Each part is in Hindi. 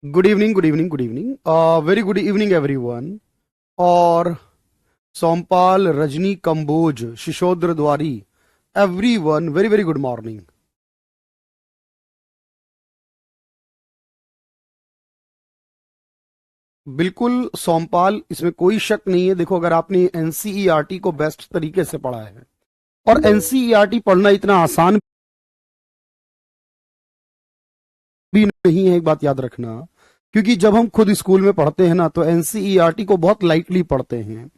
Good evening, good evening, good evening, very good evening everyone. और Sompal, Rajni Kamboj, Shishodra Dwari, everyone very very good morning. बिल्कुल सोमपाल, इसमें कोई शक नहीं है। देखो, अगर आपने एनसीईआरटी को बेस्ट तरीके से पढ़ा है, और एनसीईआरटी पढ़ना इतना आसान भी नहीं है, एक बात याद रखना। क्योंकि जब हम खुद स्कूल में पढ़ते हैं ना, तो एनसीईआरटी को बहुत लाइटली पढ़ते हैं।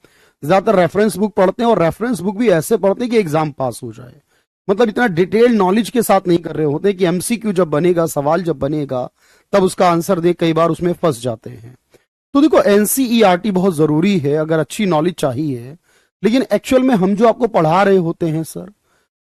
ज्यादातर रेफरेंस बुक पढ़ते हैं, और रेफरेंस बुक भी ऐसे पढ़ते हैं कि एग्जाम पास हो जाए। मतलब इतना डिटेल नॉलेज के साथ नहीं कर रहे होते कि एमसीक्यू जब बनेगा, सवाल जब बनेगा, तब उसका आंसर दे, कई बार उसमें फंस जाते हैं। तो देखो, एनसीईआरटी बहुत जरूरी है अगर अच्छी नॉलेज चाहिए। लेकिन एक्चुअल में हम जो आपको पढ़ा रहे होते हैं सर,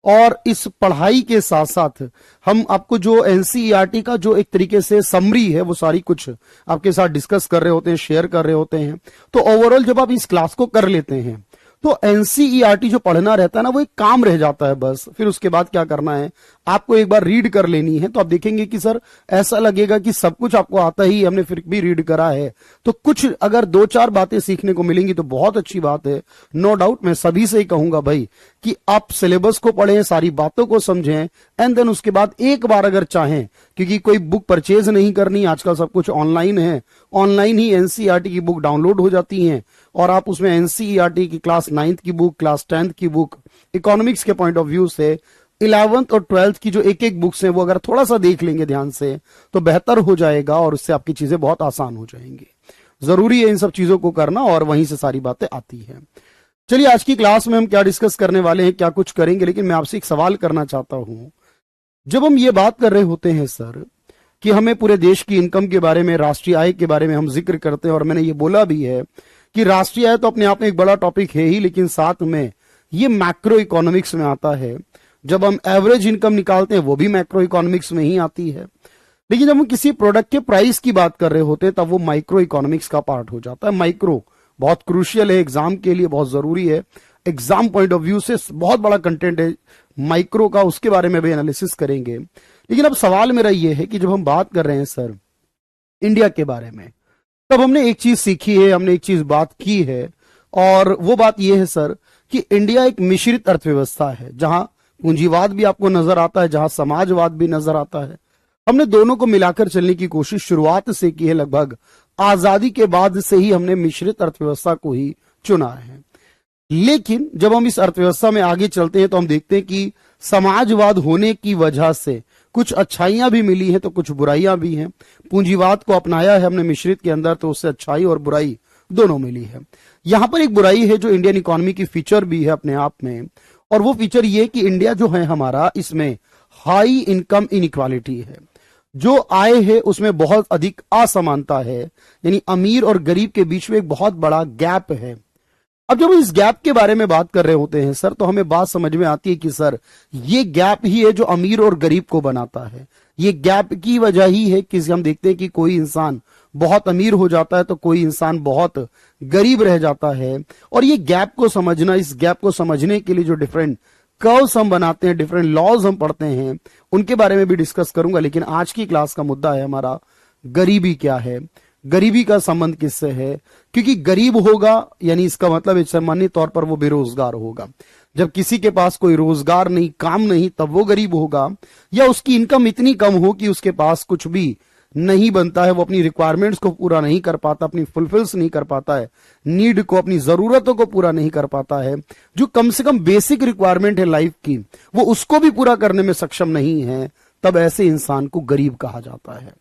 और इस पढ़ाई के साथ साथ हम आपको जो एनसीईआरटी का जो एक तरीके से समरी है, वो सारी कुछ आपके साथ डिस्कस कर रहे होते हैं, शेयर कर रहे होते हैं। तो ओवरऑल जब आप इस क्लास को कर लेते हैं, तो एनसीईआरटी जो पढ़ना रहता है ना, वो एक काम रह जाता है बस। फिर उसके बाद क्या करना है, आपको एक बार रीड कर लेनी है। तो आप देखेंगे कि सर ऐसा लगेगा कि सब कुछ आपको आता ही, हमने फिर भी रीड करा है। तो कुछ अगर दो चार बातें सीखने को मिलेंगी तो बहुत अच्छी बात है। नो डाउट मैं सभी से ही कहूंगा भाई कि आप सिलेबस को पढ़ें, सारी बातों को समझें, एंड देन उसके बाद एक बार अगर चाहें, क्योंकि कोई बुक परचेज नहीं करनी, आजकल सब कुछ ऑनलाइन है, ऑनलाइन ही एनसीईआरटी की बुक डाउनलोड हो जाती हैं, और आप उसमें एनसीईआरटी की क्लास 9th की बुक, क्लास 10th की बुक, इकोनॉमिक्स के पॉइंट ऑफ व्यू से 11th और 12th की जो एक एक बुक्स हैं, वो अगर थोड़ा सा देख लेंगे ध्यान से, तो बेहतर हो जाएगा, और उससे आपकी चीजें बहुत आसान हो जाएंगी। जरूरी है इन सब चीजों को करना, और वहीं से सारी बातें आती हैं। चलिए, आज की क्लास में हम क्या डिस्कस करने वाले हैं, क्या कुछ करेंगे, लेकिन मैं आपसे एक सवाल करना चाहता हूं। जब हम ये बात कर रहे होते हैं सर कि हमें पूरे देश की इनकम के बारे में, राष्ट्रीय आय के बारे में हम जिक्र करते हैं, और मैंने ये बोला भी है कि राष्ट्रीय आय तो अपने आप में एक बड़ा टॉपिक है ही, लेकिन साथ में ये मैक्रो इकोनॉमिक्स में आता है। जब हम एवरेज इनकम निकालते हैं, वो भी मैक्रो इकोनॉमिक्स में ही आती है। लेकिन जब हम किसी प्रोडक्ट के प्राइस की बात कर रहे होते हैं, तब वो माइक्रो इकोनॉमिक्स का पार्ट हो जाता है। माइक्रो बहुत क्रूशियल है, एग्जाम के लिए बहुत जरूरी है, एग्जाम पॉइंट ऑफ व्यू से बहुत बड़ा कंटेंट है माइक्रो का, उसके बारे में भी एनालिसिस करेंगे। लेकिन अब सवाल मेरा यह है कि जब हम बात कर रहे हैं सर इंडिया के बारे में, तब हमने एक चीज सीखी है, हमने एक चीज बात की है, और वो बात यह है सर कि इंडिया एक मिश्रित अर्थव्यवस्था है, जहां पूंजीवाद भी आपको नजर आता है, जहां समाजवाद भी नजर आता है। हमने दोनों को मिलाकर चलने की कोशिश शुरुआत से की है, लगभग आजादी के बाद से ही हमने मिश्रित अर्थव्यवस्था को ही चुना है। लेकिन जब हम इस अर्थव्यवस्था में आगे चलते हैं, तो हम देखते हैं कि समाजवाद होने की वजह से कुछ अच्छाइयां भी मिली हैं, तो कुछ बुराइयां भी हैं। पूंजीवाद को अपनाया है हमने मिश्रित के अंदर, तो उससे अच्छाई और बुराई दोनों मिली है। यहां पर एक बुराई है जो इंडियन इकोनॉमी की फीचर भी है अपने आप में, और वो फीचर ये कि इंडिया जो है हमारा, इसमें हाई इनकम इनइक्वालिटी है। जो आय है उसमें बहुत अधिक असमानता है, यानी अमीर और गरीब के बीच में एक बहुत बड़ा गैप है। अब जब हम इस गैप के बारे में बात कर रहे होते हैं सर, तो हमें बात समझ में आती है कि सर ये गैप ही है जो अमीर और गरीब को बनाता है। ये गैप की वजह ही है कि हम देखते हैं कि कोई इंसान बहुत अमीर हो जाता है, तो कोई इंसान बहुत गरीब रह जाता है। और ये गैप को समझना, इस गैप को समझने के लिए जो डिफरेंट कर्व्स हम बनाते हैं, डिफरेंट लॉज हम पढ़ते हैं, उनके बारे में भी डिस्कस करूंगा। लेकिन आज की क्लास का मुद्दा है हमारा गरीबी क्या है, गरीबी का संबंध किससे है। क्योंकि गरीब होगा यानी इसका मतलब सामान्य तौर पर वो बेरोजगार होगा। जब किसी के पास कोई रोजगार नहीं, काम नहीं, तब वो गरीब होगा। या उसकी इनकम इतनी कम हो कि उसके पास कुछ भी नहीं बनता है, वो अपनी रिक्वायरमेंट्स को पूरा नहीं कर पाता, अपनी फुलफिल्स नहीं कर पाता है, नीड को, अपनी जरूरतों को पूरा नहीं कर पाता है। जो कम से कम बेसिक रिक्वायरमेंट है लाइफ की, वो उसको भी पूरा करने में सक्षम नहीं है, तब ऐसे इंसान को गरीब कहा जाता है।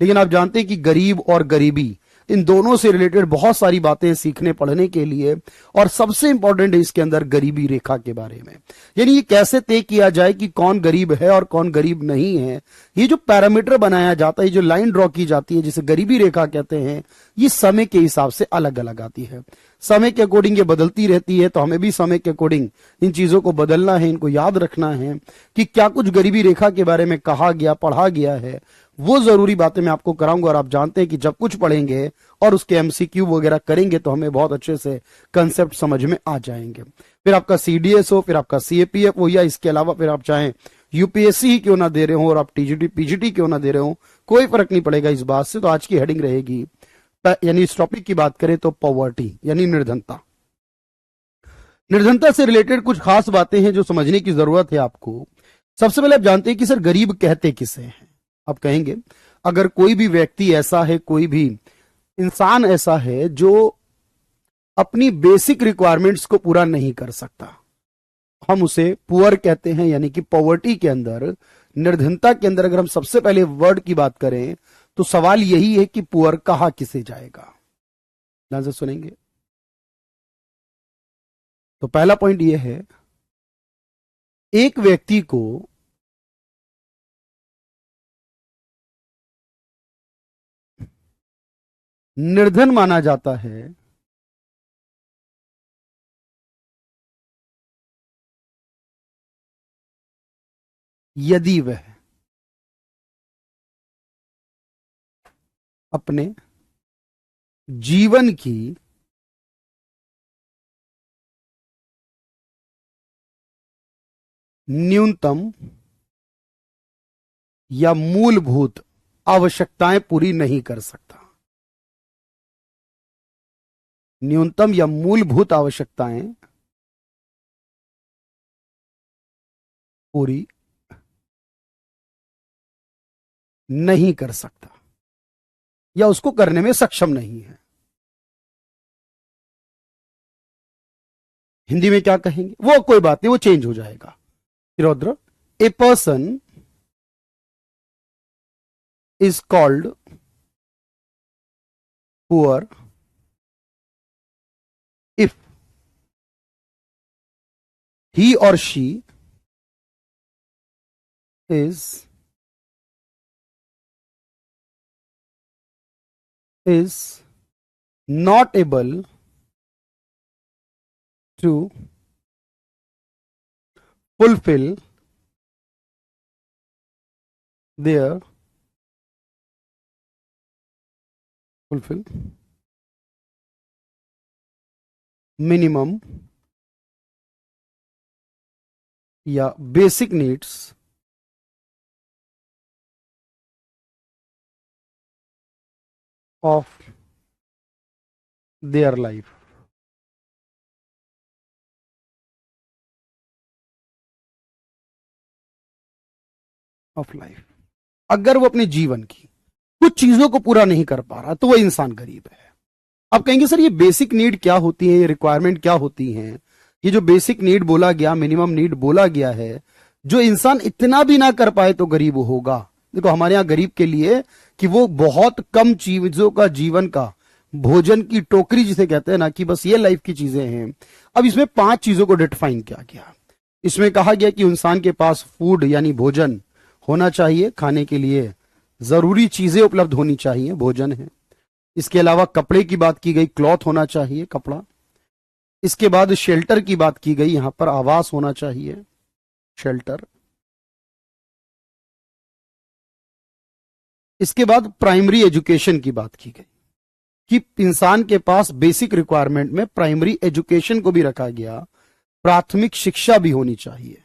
लेकिन आप जानते हैं कि गरीब और गरीबी, इन दोनों से रिलेटेड बहुत सारी बातें सीखने पढ़ने के लिए, और सबसे इंपॉर्टेंट है इसके अंदर गरीबी रेखा के बारे में। यानी ये कैसे तय किया जाए कि कौन गरीब है और कौन गरीब नहीं है। ये जो पैरामीटर बनाया जाता है, जो लाइन ड्रॉ की जाती है, जिसे गरीबी रेखा कहते हैं, ये समय के हिसाब से अलग अलग आती है। समय के अकॉर्डिंग ये बदलती रहती है, तो हमें भी समय के अकॉर्डिंग इन चीजों को बदलना है, इनको याद रखना है कि क्या कुछ गरीबी रेखा के बारे में कहा गया, पढ़ा गया है। वो जरूरी बातें मैं आपको कराऊंगा। और आप जानते हैं कि जब कुछ पढ़ेंगे और उसके एमसीक्यू वगैरह करेंगे, तो हमें बहुत अच्छे से कंसेप्ट समझ में आ जाएंगे। फिर आपका सीडीएस हो, फिर आपका सीएपीएफ हो, या इसके अलावा फिर आप चाहें यूपीएससी ही क्यों ना दे रहे हो, और आप टीजीटी पीजीटी क्यों ना दे रहे हो, कोई फर्क नहीं पड़ेगा इस बात से। तो आज की हेडिंग रहेगी, यानी इस टॉपिक की बात करें तो पॉवर्टी यानी निर्धनता। निर्धनता से रिलेटेड कुछ खास बातें हैं जो समझने की जरूरत है आपको। सबसे पहले आप जानते हैं कि सर गरीब कहते किसे हैं। आप कहेंगे अगर कोई भी व्यक्ति ऐसा है, कोई भी इंसान ऐसा है जो अपनी बेसिक रिक्वायरमेंट्स को पूरा नहीं कर सकता, हम उसे पुअर कहते हैं। यानी कि पॉवर्टी के अंदर, निर्धनता के अंदर अगर हम सबसे पहले वर्ड की बात करें तो सवाल यही है कि पुअर कहा किसे जाएगा। ध्यान से सुनेंगे। तो पहला पॉइंट यह है, एक व्यक्ति को निर्धन माना जाता है यदि वह अपने जीवन की न्यूनतम या मूलभूत आवश्यकताएं पूरी नहीं कर सकता। न्यूनतम या मूलभूत आवश्यकताएं पूरी नहीं कर सकता या उसको करने में सक्षम नहीं है। हिंदी में क्या कहेंगे वो कोई बात नहीं, वो चेंज हो जाएगा। रौद्र, ए person is called poor if he or she is not able to fulfill their minimum या basic needs of their life. अगर वो अपने जीवन की कुछ चीजों को पूरा नहीं कर पा रहा तो वो इंसान गरीब है। अब कहेंगे सर ये बेसिक नीड क्या होती है, ये रिक्वायरमेंट क्या होती हैं? ये जो बेसिक नीड बोला गया, मिनिमम नीड बोला गया है, जो इंसान इतना भी ना कर पाए तो गरीब होगा। देखो हमारे यहां गरीब के लिए कि वो बहुत कम चीजों का, जीवन का, भोजन की टोकरी जिसे कहते हैं ना, कि बस ये लाइफ की चीजें हैं। अब इसमें 5 चीजों को डिफाइन किया गया। इसमें कहा गया कि इंसान के पास फूड यानी भोजन होना चाहिए, खाने के लिए जरूरी चीजें उपलब्ध होनी चाहिए, भोजन है। इसके अलावा कपड़े की बात की गई, क्लॉथ होना चाहिए, कपड़ा। इसके बाद शेल्टर की बात की गई, यहां पर आवास होना चाहिए, शेल्टर। इसके बाद प्राइमरी एजुकेशन की बात की गई कि इंसान के पास बेसिक रिक्वायरमेंट में प्राइमरी एजुकेशन को भी रखा गया, प्राथमिक शिक्षा भी होनी चाहिए,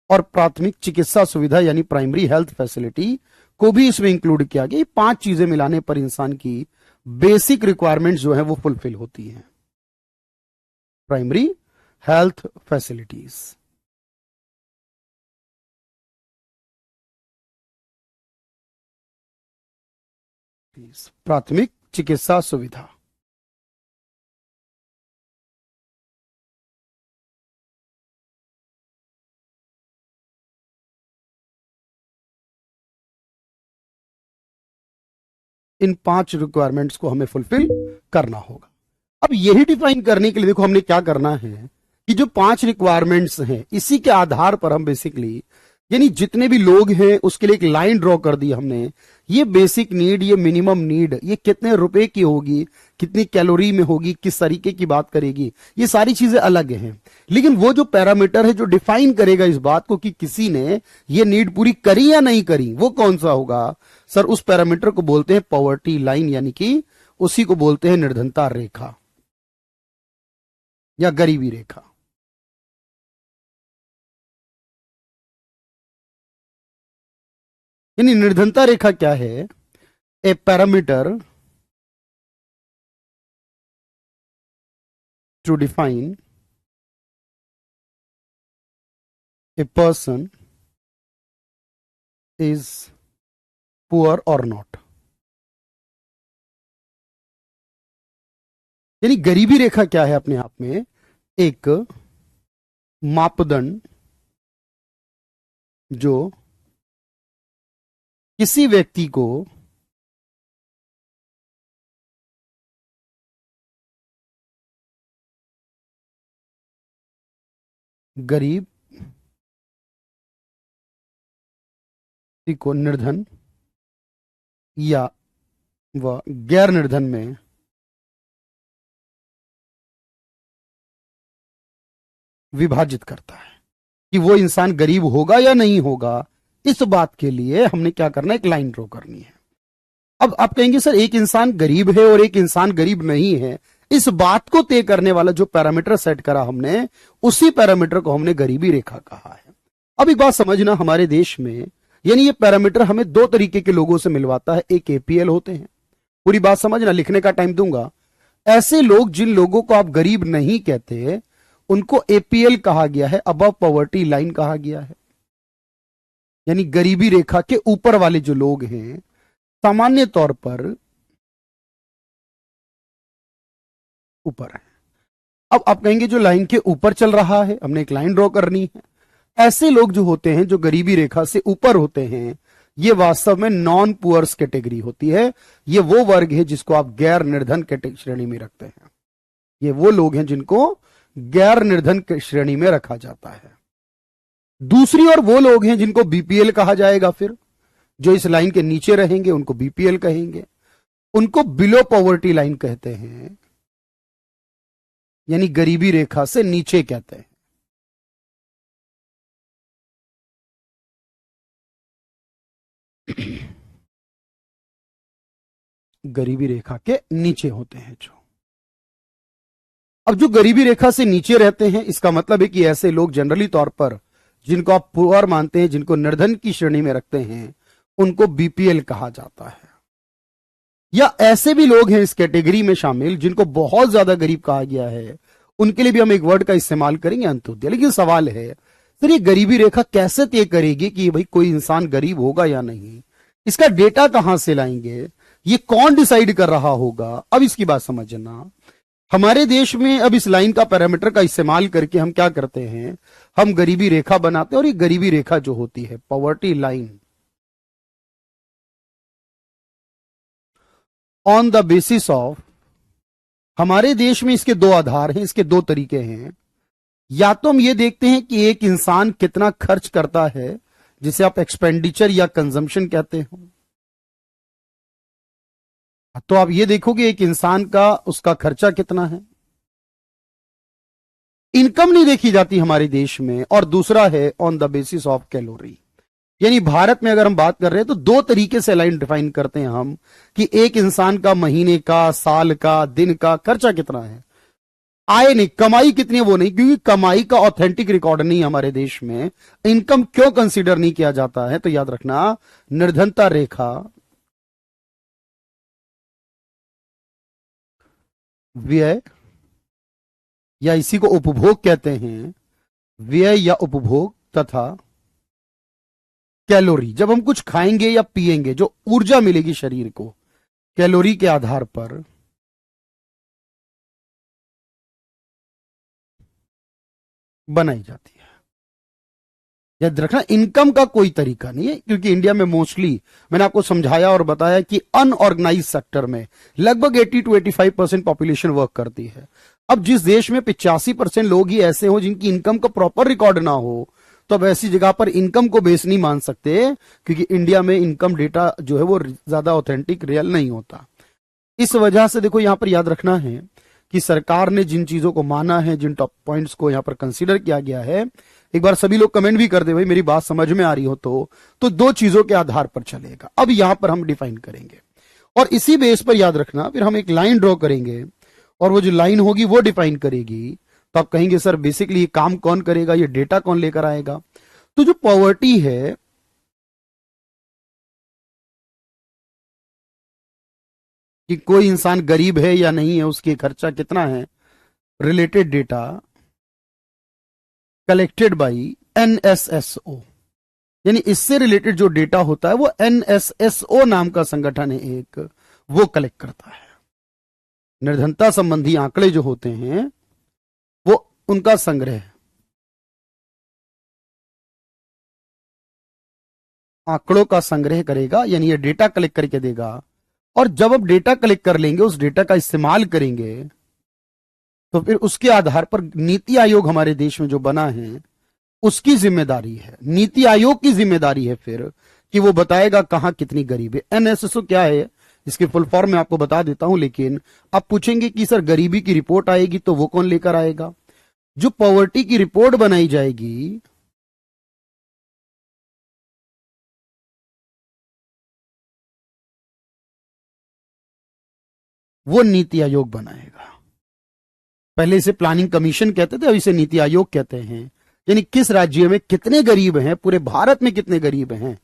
और प्राथमिक चिकित्सा सुविधा यानी प्राइमरी हेल्थ फैसिलिटी को भी इसमें इंक्लूड किया गया। ये 5 चीजें मिलाने पर इंसान की बेसिक रिक्वायरमेंट्स जो है वो फुलफिल होती हैं। प्राइमरी हेल्थ फैसिलिटीज, प्राथमिक चिकित्सा सुविधा। इन 5 रिक्वायरमेंट्स को हमें फुलफिल करना होगा। अब यही डिफाइन करने के लिए देखो हमने क्या करना है कि जो 5 रिक्वायरमेंट्स हैं इसी के आधार पर हम बेसिकली, यानी जितने भी लोग हैं उसके लिए एक लाइन ड्रॉ कर दी हमने। ये बेसिक नीड, ये मिनिमम नीड, ये कितने रुपए की होगी, कितनी कैलोरी में होगी, किस तरीके की बात करेगी, ये सारी चीजें अलग हैं। लेकिन वो जो पैरामीटर है जो डिफाइन करेगा इस बात को कि किसी ने ये नीड पूरी करी या नहीं करी, वो कौन सा होगा सर? उस पैरामीटर को बोलते हैं पॉवर्टी लाइन, यानी कि उसी को बोलते हैं निर्धनता रेखा या गरीबी रेखा। यानी निर्धनता रेखा क्या है? A parameter to define a person is poor और नॉट। यानी गरीबी रेखा क्या है अपने आप में? एक मापदंड जो किसी व्यक्ति को गरीब को निर्धन या वह गैर निर्धन में विभाजित करता है कि वो इंसान गरीब होगा या नहीं होगा। इस बात के लिए हमने क्या करना है? एक लाइन ड्रॉ करनी है। अब आप कहेंगे सर एक इंसान गरीब है और एक इंसान गरीब नहीं है, इस बात को तय करने वाला जो पैरामीटर सेट करा हमने, उसी पैरामीटर को हमने गरीबी रेखा कहा है। अब एक बात समझना, हमारे देश में यानी ये पैरामीटर हमें दो तरीके के लोगों से मिलवाता है। एक एपीएल होते हैं, पूरी बात समझना, लिखने का टाइम दूंगा। ऐसे लोग जिन लोगों को आप गरीब नहीं कहते उनको एपीएल कहा गया है, अबव पॉवर्टी लाइन कहा गया है। यानी गरीबी रेखा के ऊपर वाले जो लोग हैं, सामान्य तौर पर ऊपर है। अब आप कहेंगे जो लाइन के ऊपर चल रहा है, हमने एक लाइन ड्रॉ करनी है। ऐसे लोग जो होते हैं जो गरीबी रेखा से ऊपर होते हैं, ये वास्तव में नॉन पुअर्स कैटेगरी होती है। ये वो वर्ग है जिसको आप गैर निर्धन श्रेणी में रखते हैं। ये वो लोग हैं जिनको गैर निर्धन श्रेणी में रखा जाता है। दूसरी ओर वो लोग हैं जिनको बीपीएल कहा जाएगा। फिर जो इस लाइन के नीचे रहेंगे उनको बीपीएल कहेंगे। उनको बिलो पॉवर्टी लाइन कहते हैं, यानी गरीबी रेखा से नीचे कहते हैं। गरीबी रेखा के नीचे होते हैं जो। अब जो गरीबी रेखा से नीचे रहते हैं, इसका मतलब है कि ऐसे लोग जनरली तौर पर जिनको आप पुअर मानते हैं, जिनको निर्धन की श्रेणी में रखते हैं, उनको बीपीएल कहा जाता है। या ऐसे भी लोग हैं इस कैटेगरी में शामिल जिनको बहुत ज्यादा गरीब कहा गया है, उनके लिए भी हम एक वर्ड का इस्तेमाल करेंगे, अंत्योदय। लेकिन सवाल है सर ये गरीबी रेखा कैसे तय करेगी कि भाई कोई इंसान गरीब होगा या नहीं? इसका डेटा कहां से लाएंगे? ये कौन डिसाइड कर रहा होगा? अब इसकी बात समझना। हमारे देश में अब इस लाइन का पैरामीटर का इस्तेमाल करके हम क्या करते हैं, हम गरीबी रेखा बनाते हैं। और ये गरीबी रेखा जो होती है, poverty line, on the basis of, हमारे देश में इसके दो आधार हैं, इसके दो तरीके हैं। या तो हम ये देखते हैं कि एक इंसान कितना खर्च करता है, जिसे आप एक्सपेंडिचर या कंजम्पशन कहते हो। तो आप ये देखोगे एक इंसान का उसका खर्चा कितना है। इनकम नहीं देखी जाती हमारे देश में। और दूसरा है on the basis of calorie. यानी भारत में अगर हम बात कर रहे हैं तो दो तरीके से लाइन डिफाइन करते हैं हम कि एक इंसान का महीने का, साल का, दिन का खर्चा कितना है। आय नहीं, कमाई कितनी है वो नहीं, क्योंकि कमाई का ऑथेंटिक रिकॉर्ड नहीं हमारे देश में। इनकम क्यों कंसीडर नहीं किया जाता है? तो याद रखना, निर्धनता रेखा व्यय, या इसी को उपभोग कहते हैं, व्यय या उपभोग, तथा कैलोरी। जब हम कुछ खाएंगे या पिएंगे, जो ऊर्जा मिलेगी शरीर को, कैलोरी के आधार पर बनाई जाती है। याद रखना, इनकम का कोई तरीका नहीं है, क्योंकि इंडिया में मोस्टली मैंने आपको समझाया और बताया कि अनऑर्गेनाइज सेक्टर में लगभग 80 to 85% पॉपुलेशन वर्क करती है। अब जिस देश में 85% लोग ही ऐसे हो जिनकी इनकम का प्रॉपर रिकॉर्ड ना हो, तो अब ऐसी जगह पर इनकम को बेस नहीं मान सकते, क्योंकि इंडिया में इनकम डेटा जो है वो ज्यादा ऑथेंटिक रियल नहीं होता। इस वजह से देखो यहां पर याद रखना है कि सरकार ने जिन चीजों को माना है, जिन टॉप पॉइंट्स को यहां पर कंसीडर किया गया है, एक बार सभी लोग कमेंट भी कर दे भाई मेरी बात समझ में आ रही हो तो दो चीजों के आधार पर चलेगा। अब यहां पर हम डिफाइन करेंगे और इसी बेस पर याद रखना फिर हम एक लाइन ड्रॉ करेंगे और वो जो लाइन होगी वो डिफाइन करेगी। तो आप कहेंगे सर बेसिकली ये काम कौन करेगा, ये डेटा कौन लेकर आएगा? तो जो पॉवर्टी है कि कोई इंसान गरीब है या नहीं है, उसके खर्चा कितना है, related data collected by NSSO, यानी इससे रिलेटेड जो डेटा होता है वो एनएसएसओ नाम का संगठन है एक, वो कलेक्ट करता है। निर्धनता संबंधी आंकड़े जो होते हैं वो उनका संग्रह आंकड़ों का संग्रह करेगा, यानी ये डेटा कलेक्ट करके देगा। और जब हम डेटा कलेक्ट कर लेंगे, उस डेटा का इस्तेमाल करेंगे, तो फिर उसके आधार पर नीति आयोग हमारे देश में जो बना है उसकी जिम्मेदारी है, नीति आयोग की जिम्मेदारी है फिर कि वो बताएगा कहां कितनी गरीबी है। एनएसएसओ क्या है, इसके फुल फॉर्म में आपको बता देता हूं, लेकिन आप पूछेंगे कि सर गरीबी की रिपोर्ट आएगी तो वो कौन लेकर आएगा? जो पॉवर्टी की रिपोर्ट बनाई जाएगी वो नीति आयोग बनाएगा। पहले इसे प्लानिंग कमीशन कहते थे, अब इसे नीति आयोग कहते हैं। यानी किस राज्य में कितने गरीब हैं, पूरे भारत में कितने गरीब हैं,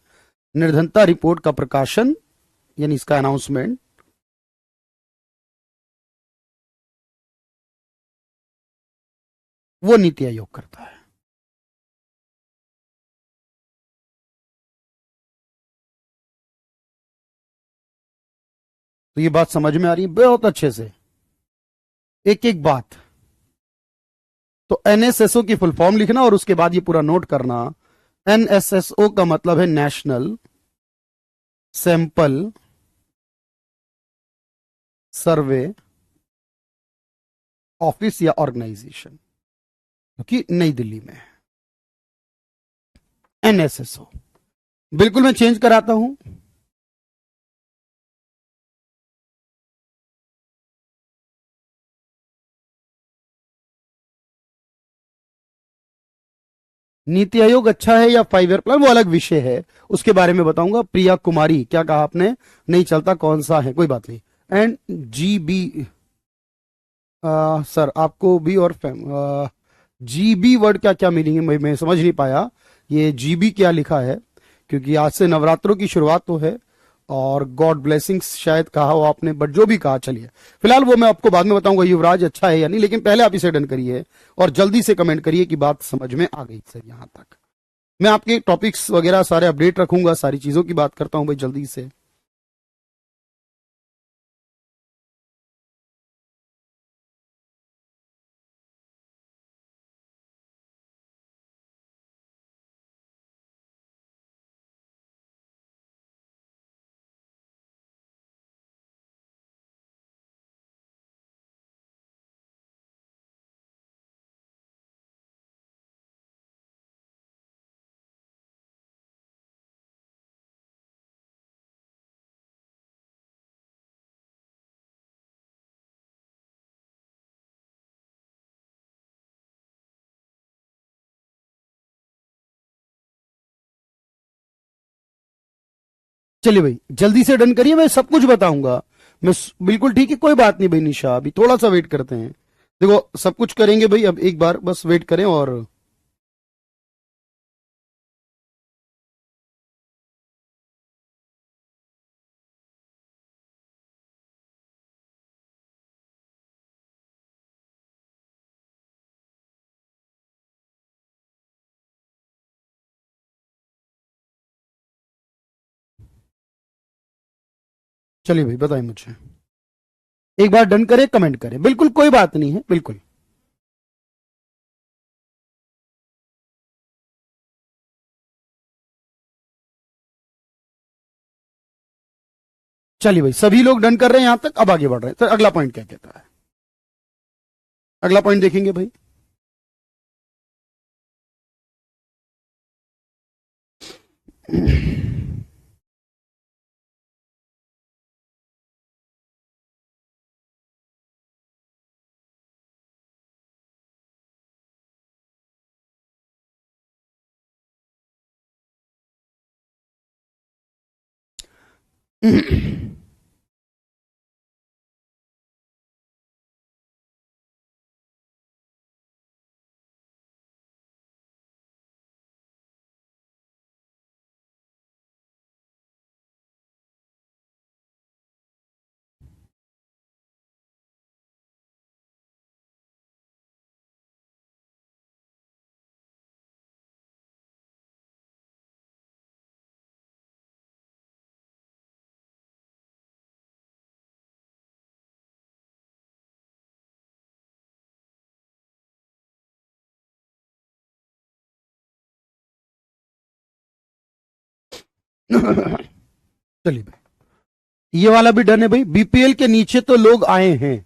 निर्धनता रिपोर्ट का प्रकाशन, यानी इसका अनाउंसमेंट वो नीति आयोग करता है। तो ये बात समझ में आ रही है बहुत अच्छे से, एक एक बात। तो एनएसएसओ की फुल फॉर्म लिखना और उसके बाद ये पूरा नोट करना। एनएसएसओ का मतलब है नेशनल सैंपल सर्वे ऑफिस या ऑर्गेनाइजेशन, क्योंकि नई दिल्ली में है एनएसएसओ। बिल्कुल मैं चेंज कराता हूं। नीति आयोग अच्छा है या 5 ईयर प्लान, वो अलग विषय है, उसके बारे में बताऊंगा। प्रिया कुमारी, क्या कहा आपने? नहीं चलता, कौन सा है, कोई बात नहीं। एंड जीबी, सर आपको बी और जीबी वर्ड क्या क्या मीनिंग है, मैं समझ नहीं पाया। ये जीबी क्या लिखा है, क्योंकि आज से नवरात्रों की शुरुआत तो है, और गॉड ब्लेसिंग्स शायद कहा हो आपने, बट जो भी कहा चलिए, फिलहाल वो मैं आपको बाद में बताऊंगा युवराज अच्छा है या नहीं, लेकिन पहले आप इसे डन करिए और जल्दी से कमेंट करिए कि बात समझ में आ गई सर। यहां तक मैं आपके टॉपिक्स वगैरह सारे अपडेट रखूंगा, सारी चीजों की बात करता हूं भाई जल्दी से। चलिए भाई जल्दी से डन करिए, मैं सब कुछ बताऊंगा। मैं बिल्कुल ठीक है, कोई बात नहीं भाई निशा, अभी थोड़ा सा वेट करते हैं। देखो सब कुछ करेंगे भाई, अब एक बार बस वेट करें। और चलिए भाई बताइए मुझे, एक बार डन करें, कमेंट करें, बिल्कुल कोई बात नहीं है, बिल्कुल। चलिए भाई सभी लोग डन कर रहे हैं यहां तक, अब आगे बढ़ रहे हैं। तो अगला पॉइंट क्या कहता है, अगला पॉइंट देखेंगे भाई। चलिए भाई, ये वाला भी डन है भाई। बीपीएल के नीचे तो लोग आए हैं।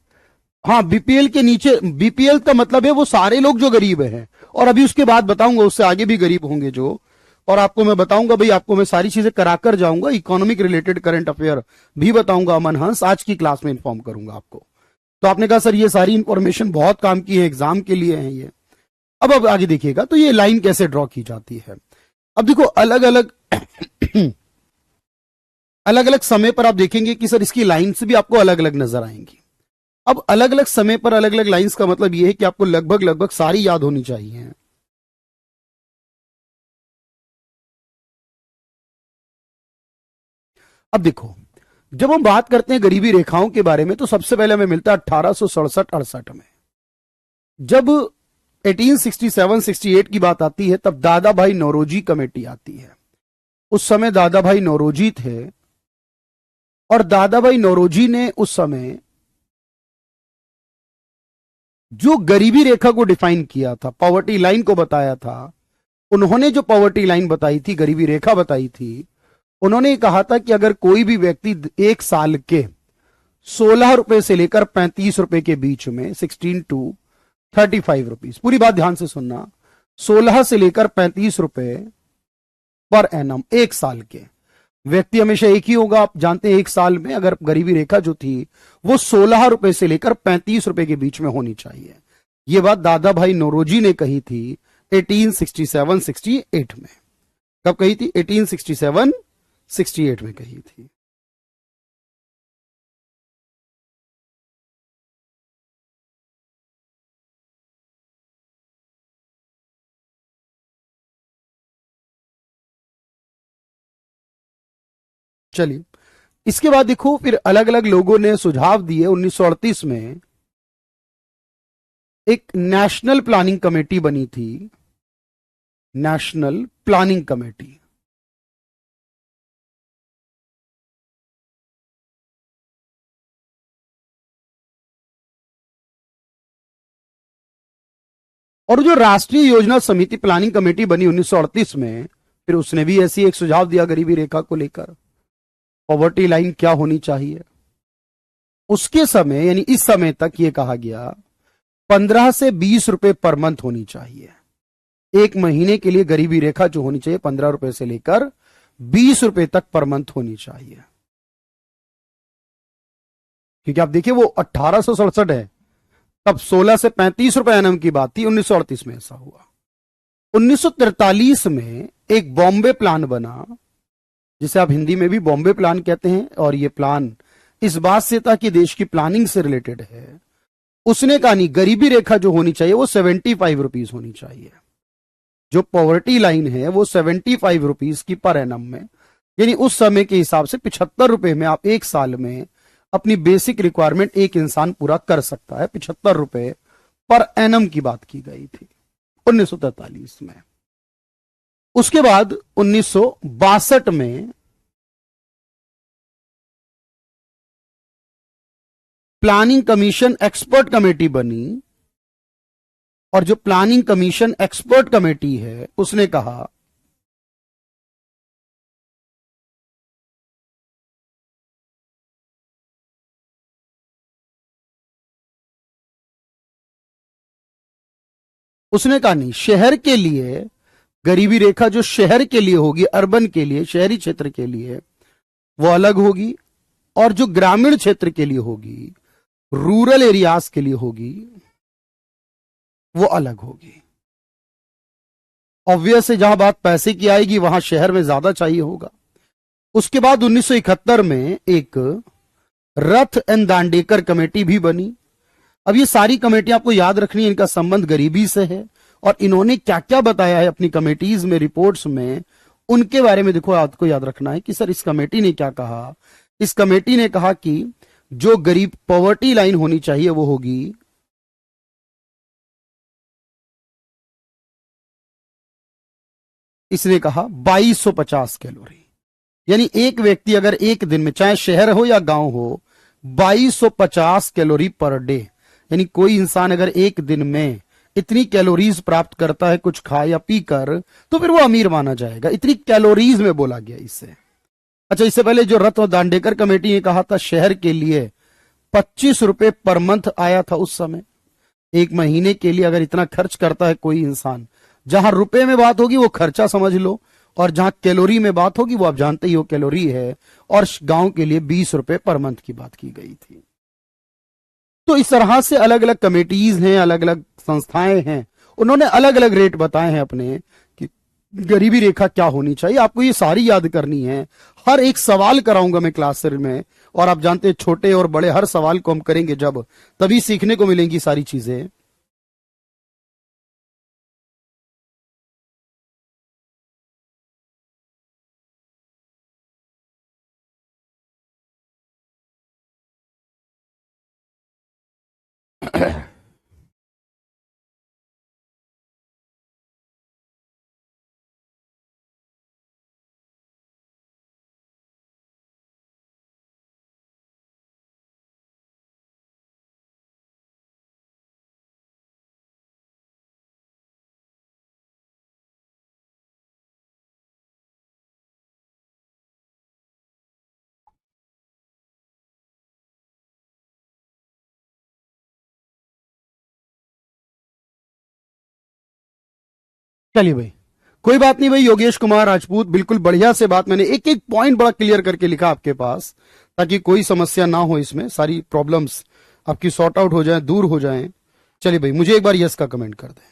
हाँ, बीपीएल के नीचे, बीपीएल का मतलब है वो सारे लोग जो गरीब हैं, और अभी उसके बाद बताऊंगा उससे आगे भी गरीब होंगे जो, और आपको मैं बताऊंगा भाई, आपको मैं सारी चीजें कराकर जाऊंगा, इकोनॉमिक रिलेटेड करंट अफेयर भी बताऊंगा। अमन हंस आज की क्लास में इन्फॉर्म करूंगा आपको। तो आपने कहा सर ये सारी इंफॉर्मेशन बहुत काम की है, एग्जाम के लिए है ये। अब आगे देखिएगा तो ये लाइन कैसे ड्रॉ की जाती है। अब देखो अलग अलग अलग अलग समय पर आप देखेंगे कि सर इसकी लाइन्स भी आपको अलग अलग नजर आएंगी। अब अलग अलग समय पर अलग अलग लाइंस का मतलब यह है कि आपको लगभग लगभग सारी याद होनी चाहिए। अब देखो, जब हम बात करते हैं गरीबी रेखाओं के बारे में तो सबसे पहले हमें मिलता है 1867-68 में। जब 1867-68 की बात आती है तब दादा भाई नौरोजी कमेटी आती है। उस समय दादा भाई नौरोजी थे, और दादा भाई नौरोजी ने उस समय जो गरीबी रेखा को डिफाइन किया था, पॉवर्टी लाइन को बताया था, उन्होंने जो पॉवर्टी लाइन बताई थी, गरीबी रेखा बताई थी, उन्होंने कहा था कि अगर कोई भी व्यक्ति एक साल के 16 रुपए से लेकर 35 रुपए के बीच में, 16 टू 35 रुपीज, पूरी बात ध्यान से सुनना, 16 से लेकर 35 रुपए पर एनम, एक साल के व्यक्ति हमेशा एक ही होगा। आप जानते हैं एक साल में अगर गरीबी रेखा जो थी वो 16 रुपए से लेकर 35 रुपए के बीच में होनी चाहिए। यह बात दादा भाई नौरोजी ने कही थी 1867-68 में। कब कही थी? 1867-68 में कही थी। चलिए, इसके बाद देखो फिर अलग अलग लोगों ने सुझाव दिए। 1938 में एक नेशनल प्लानिंग कमेटी बनी थी, नेशनल प्लानिंग कमेटी। और जो राष्ट्रीय योजना समिति प्लानिंग कमेटी बनी 1938 में, फिर उसने भी ऐसी एक सुझाव दिया गरीबी रेखा को लेकर, पॉवर्टी लाइन क्या होनी चाहिए। उसके समय यानी इस समय तक यह कहा गया 15 से 20 रुपए पर मंथ होनी चाहिए। एक महीने के लिए गरीबी रेखा जो होनी चाहिए 15 रुपए से लेकर 20 रुपए तक पर मंथ होनी चाहिए। क्योंकि आप देखिए वो 1867 है, तब 16 से 35 रुपए एनम की बात थी। 1938 में ऐसा हुआ। 1943 में एक बॉम्बे प्लान बना, जिसे आप हिंदी में भी बॉम्बे प्लान कहते हैं, और यह प्लान इस बात से था कि देश की प्लानिंग से रिलेटेड है। उसने कहा नहीं, गरीबी रेखा जो होनी चाहिए वो 75 रुपीज होनी चाहिए। जो पॉवर्टी लाइन है वो 75 रुपीज की पर एनम में, यानी उस समय के हिसाब से 75 रुपए में आप एक साल में अपनी बेसिक रिक्वायरमेंट एक इंसान पूरा कर सकता है। 75 रुपए पर एनम की बात की गई थी 1943 में। उसके बाद 1962 में प्लानिंग कमीशन एक्सपर्ट कमेटी बनी, और जो प्लानिंग कमीशन एक्सपर्ट कमेटी है उसने कहा नहीं, शहर के लिए गरीबी रेखा जो शहर के लिए होगी, अर्बन के लिए, शहरी क्षेत्र के लिए वो अलग होगी, और जो ग्रामीण क्षेत्र के लिए होगी, रूरल एरियाज के लिए होगी, वो अलग होगी। ऑब्वियस है जहां बात पैसे की आएगी वहां शहर में ज्यादा चाहिए होगा। उसके बाद 1971 में एक रथ एंड दांडेकर कमेटी भी बनी। अब ये सारी कमेटियां आपको याद रखनी है, इनका संबंध गरीबी से है, और इन्होंने क्या क्या बताया है अपनी कमेटीज में, रिपोर्ट्स में, उनके बारे में देखो आपको याद रखना है कि सर इस कमेटी ने क्या कहा। इस कमेटी ने कहा कि जो गरीब पॉवर्टी लाइन होनी चाहिए वो होगी इसने कहा 2250 कैलोरी। यानी एक व्यक्ति अगर एक दिन में, चाहे शहर हो या गांव हो, 2250 कैलोरी पर डे, यानी कोई इंसान अगर एक दिन में इतनी कैलोरीज प्राप्त करता है कुछ खा या पी कर, तो फिर वो अमीर माना जाएगा। इतनी कैलोरीज में बोला गया इससे। अच्छा, इससे पहले जो रत्न दांडेकर कमेटी ने कहा था शहर के लिए 25 रुपए पर मंथ आया था उस समय, एक महीने के लिए अगर इतना खर्च करता है कोई इंसान, जहां रुपए में बात होगी वो खर्चा समझ लो, और जहां कैलोरी में बात होगी वो आप जानते ही हो कैलोरी है, और गांव के लिए 20 रुपए पर मंथ की बात की गई थी। तो इस तरह से अलग अलग कमेटीज हैं, अलग अलग संस्थाएं हैं, उन्होंने अलग अलग रेट बताए हैं अपने कि गरीबी रेखा क्या होनी चाहिए। आपको ये सारी याद करनी है, हर एक सवाल कराऊंगा मैं क्लास में, और आप जानते हैं छोटे और बड़े हर सवाल को हम करेंगे जब, तभी सीखने को मिलेंगी सारी चीजें। चलिए भाई, कोई बात नहीं भाई, योगेश कुमार राजपूत, बिल्कुल बढ़िया से बात, मैंने एक एक पॉइंट बड़ा क्लियर करके लिखा आपके पास, ताकि कोई समस्या ना हो, इसमें सारी प्रॉब्लम्स आपकी सॉर्ट आउट हो जाए, दूर हो जाए। चलिए भाई, मुझे एक बार यस का कमेंट कर दें।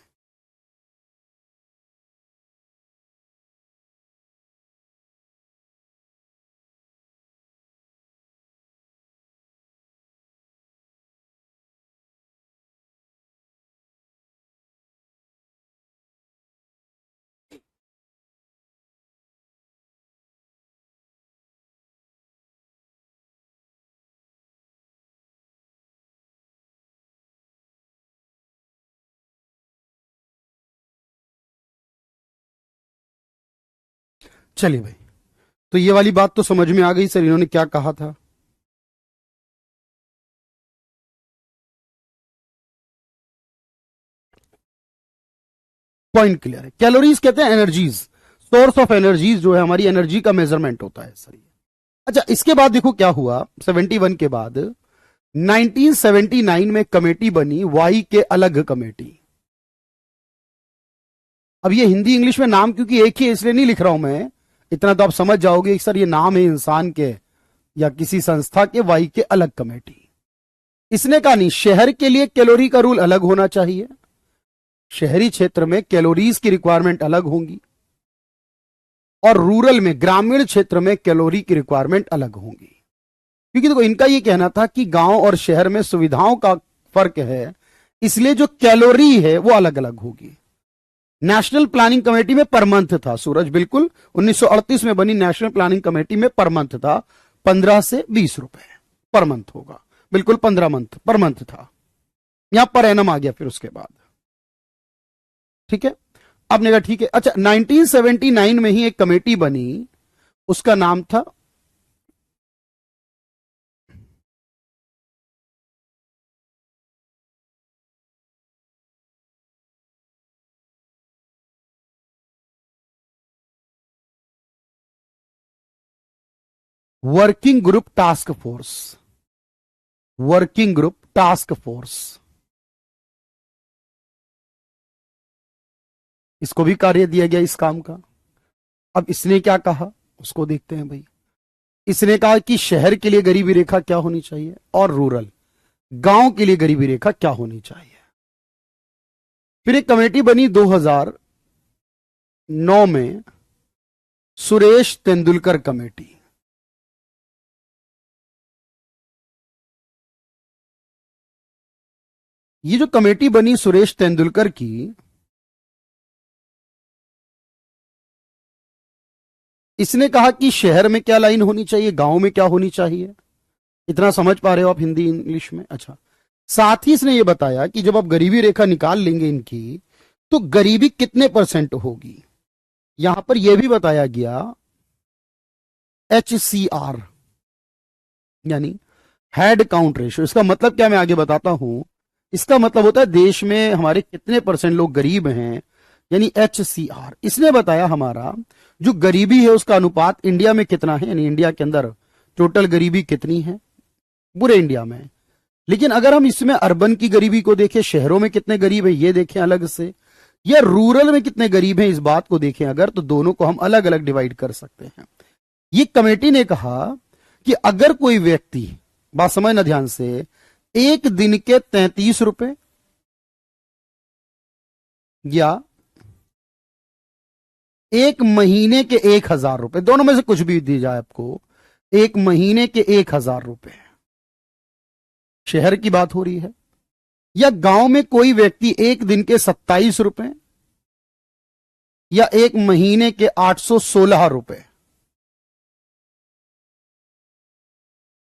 चलिए भाई, तो ये वाली बात तो समझ में आ गई सर, इन्होंने क्या कहा था। पॉइंट क्लियर है। कैलोरीज कहते हैं एनर्जीज, सोर्स ऑफ एनर्जीज, जो है हमारी एनर्जी का मेजरमेंट होता है सर। अच्छा, इसके बाद देखो क्या हुआ, 71 के बाद 1979 में कमेटी बनी, वाई के अलग कमेटी। अब ये हिंदी इंग्लिश में नाम क्योंकि एक ही है इसलिए नहीं लिख रहा हूं मैं, इतना तो आप समझ जाओगे सर ये नाम है इंसान के या किसी संस्था के, वाई के अलग कमेटी। इसने कहा नहीं, शहर के लिए कैलोरी का रूल अलग होना चाहिए, शहरी क्षेत्र में कैलोरीज की रिक्वायरमेंट अलग होंगी, और रूरल में, ग्रामीण क्षेत्र में कैलोरी की रिक्वायरमेंट अलग होंगी। क्योंकि देखो इनका ये कहना था कि गांव और शहर में सुविधाओं का फर्क है, इसलिए जो कैलोरी है वो अलग अलग होगी। नेशनल प्लानिंग कमेटी में पर मंथ था सूरज, बिल्कुल 1938 में बनी नेशनल प्लानिंग कमेटी में पर मंथ था, 15 से 20 रुपए पर मंथ होगा, बिल्कुल 15 मंथ पर मंथ था, यहां पर एनम आ गया फिर उसके बाद। ठीक है, आपने कहा ठीक है। अच्छा, 1979 में ही एक कमेटी बनी, उसका नाम था working group task force, working group task force, इसको भी कार्य दिया गया इस काम का। अब इसने क्या कहा उसको देखते हैं भाई। इसने कहा कि शहर के लिए गरीबी रेखा क्या होनी चाहिए, और रूरल गांव के लिए गरीबी रेखा क्या होनी चाहिए। फिर एक कमेटी बनी 2009 में, सुरेश तेंदुलकर कमेटी। ये जो कमेटी बनी सुरेश तेंदुलकर की, इसने कहा कि शहर में क्या लाइन होनी चाहिए, गांव में क्या होनी चाहिए। इतना समझ पा रहे हो आप हिंदी इंग्लिश में? अच्छा, साथ ही इसने यह बताया कि जब आप गरीबी रेखा निकाल लेंगे इनकी, तो गरीबी कितने परसेंट होगी। यहां पर यह भी बताया गया HCR, यानी हेड काउंट रेशियो। इसका मतलब क्या, मैं आगे बताता हूं। इसका मतलब होता है देश में हमारे कितने परसेंट लोग गरीब हैं, यानी HCR, इसने बताया हमारा जो गरीबी है उसका अनुपात इंडिया में कितना है, यानी इंडिया के अंदर टोटल गरीबी कितनी है पूरे इंडिया में। लेकिन अगर हम इसमें अर्बन की गरीबी को देखें, शहरों में कितने गरीब है ये देखें अलग से, या रूरल में कितने गरीब हैं इस बात को देखें अगर, तो दोनों को हम अलग अलग डिवाइड कर सकते हैं। ये कमेटी ने कहा कि अगर कोई व्यक्ति, बात समझना ध्यान से, एक दिन के 33 रुपए या एक महीने के 1,000 रुपए, दोनों में से कुछ भी दी जाए आपको, एक महीने के 1,000 रुपए, शहर की बात हो रही है, या गांव में कोई व्यक्ति एक दिन के 27 रुपए या एक महीने के 816 रुपए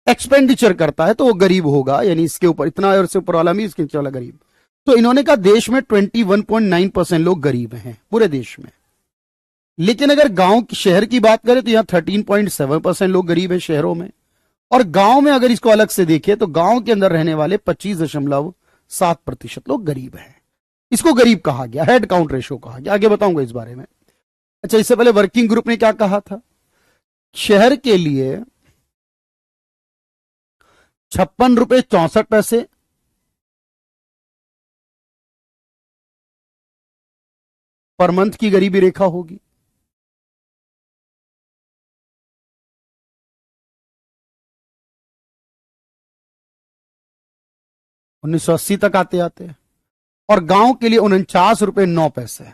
एक्सपेंडिचर करता है, तो वो गरीब होगा, यानी इसके ऊपर इतना और इससे ऊपर वाला भी, इसके नीचे वाला गरीब। तो इन्होंने कहा देश में 21.9% लोग गरीब हैं पूरे देश में। लेकिन अगर गांव शहर की बात करें तो यहां 13.7% लोग गरीब हैं शहरों में, और गांव में अगर इसको अलग से देखें तो गांव के अंदर रहने वाले 25.7% लोग गरीब हैं। इसको गरीब कहा गया, हेड काउंट रेशो कहा गया, आगे बताऊंगा इस बारे में। अच्छा, इससे पहले वर्किंग ग्रुप ने क्या कहा था, शहर के लिए 56 रुपए 64 पैसे पर मंथ की गरीबी रेखा होगी। 1980 तक आते आते, और गांव के लिए 49 रुपए 9 पैसे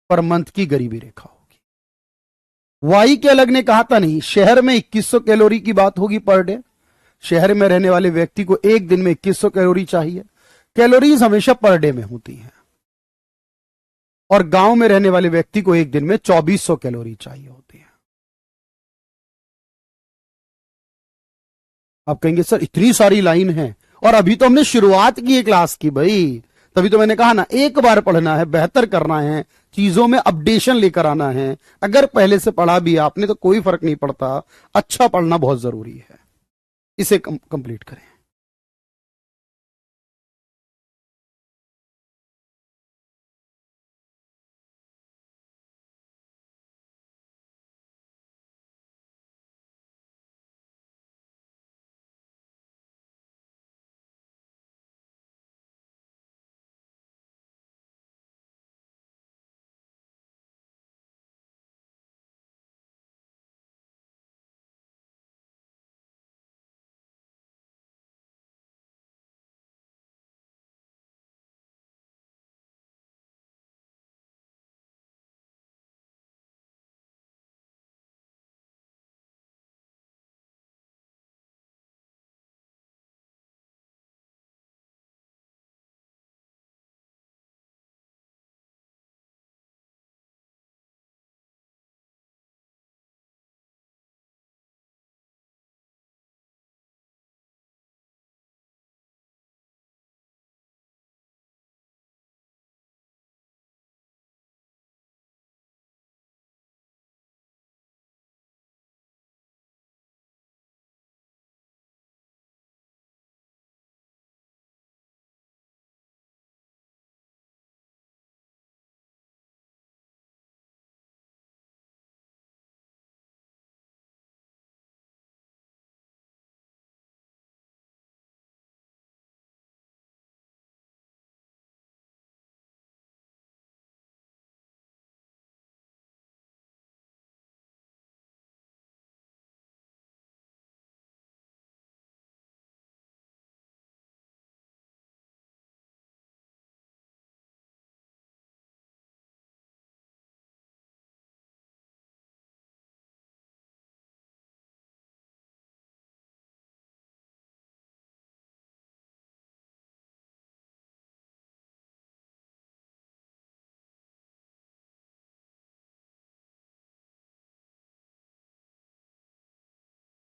पर मंथ की गरीबी रेखा होगी। वाई के अलग ने कहा था नहीं, शहर में 2100 कैलोरी की बात होगी पर डे, शहर में रहने वाले व्यक्ति को एक दिन में 2100 कैलोरी चाहिए, कैलोरीज हमेशा पर डे में होती हैं, और गांव में रहने वाले व्यक्ति को एक दिन में 2400 कैलोरी चाहिए होती है। आप कहेंगे सर इतनी सारी लाइन है, और अभी तो हमने शुरुआत की है क्लास की भाई, तभी तो मैंने कहा ना एक बार पढ़ना है, बेहतर करना है, चीजों में अपडेशन लेकर आना है। अगर पहले से पढ़ा भी आपने तो कोई फर्क नहीं पड़ता, अच्छा पढ़ना बहुत जरूरी है। इसे कंप्लीट करें।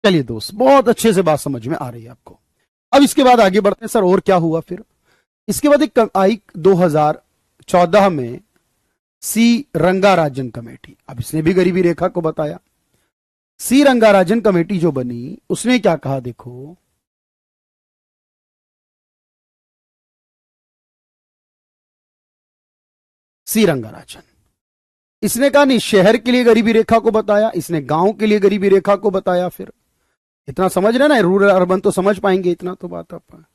चलिए दोस्त, बहुत अच्छे से बात समझ में आ रही है आपको। अब इसके बाद आगे बढ़ते हैं सर, और क्या हुआ फिर। इसके बाद एक आई 2014 में सी रंगाराजन कमेटी। अब इसने भी गरीबी रेखा को बताया। सी रंगाराजन कमेटी जो बनी उसने क्या कहा देखो, सी रंगाराजन। इसने कहा नहीं, शहर के लिए गरीबी रेखा को बताया, इसने गांव के लिए गरीबी रेखा को बताया। फिर इतना समझ रहे ना, रूरल अर्बन तो समझ पाएंगे, इतना तो बात आप।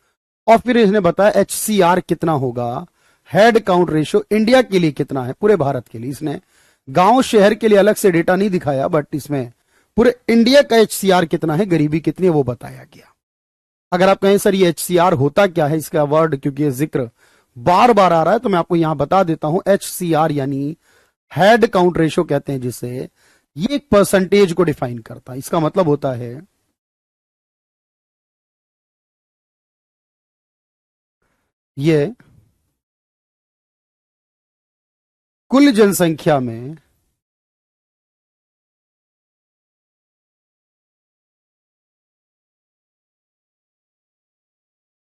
और फिर इसने बताया HCR कितना होगा, हेड काउंट रेशियो इंडिया के लिए कितना है, पूरे भारत के लिए। इसने गांव शहर के लिए अलग से डेटा नहीं दिखाया, बट इसमें पूरे इंडिया का HCR कितना है, गरीबी कितनी है, वो बताया गया। अगर आप कहें सर ये HCR होता क्या है, इसका वर्ड क्योंकि ये जिक्र बार बार आ रहा है तो मैं आपको यहां बता देता हूं। HCR यानी हेड काउंट रेशियो कहते हैं जिसे, ये एक परसेंटेज को डिफाइन करता है। इसका मतलब होता है ये कुल जनसंख्या में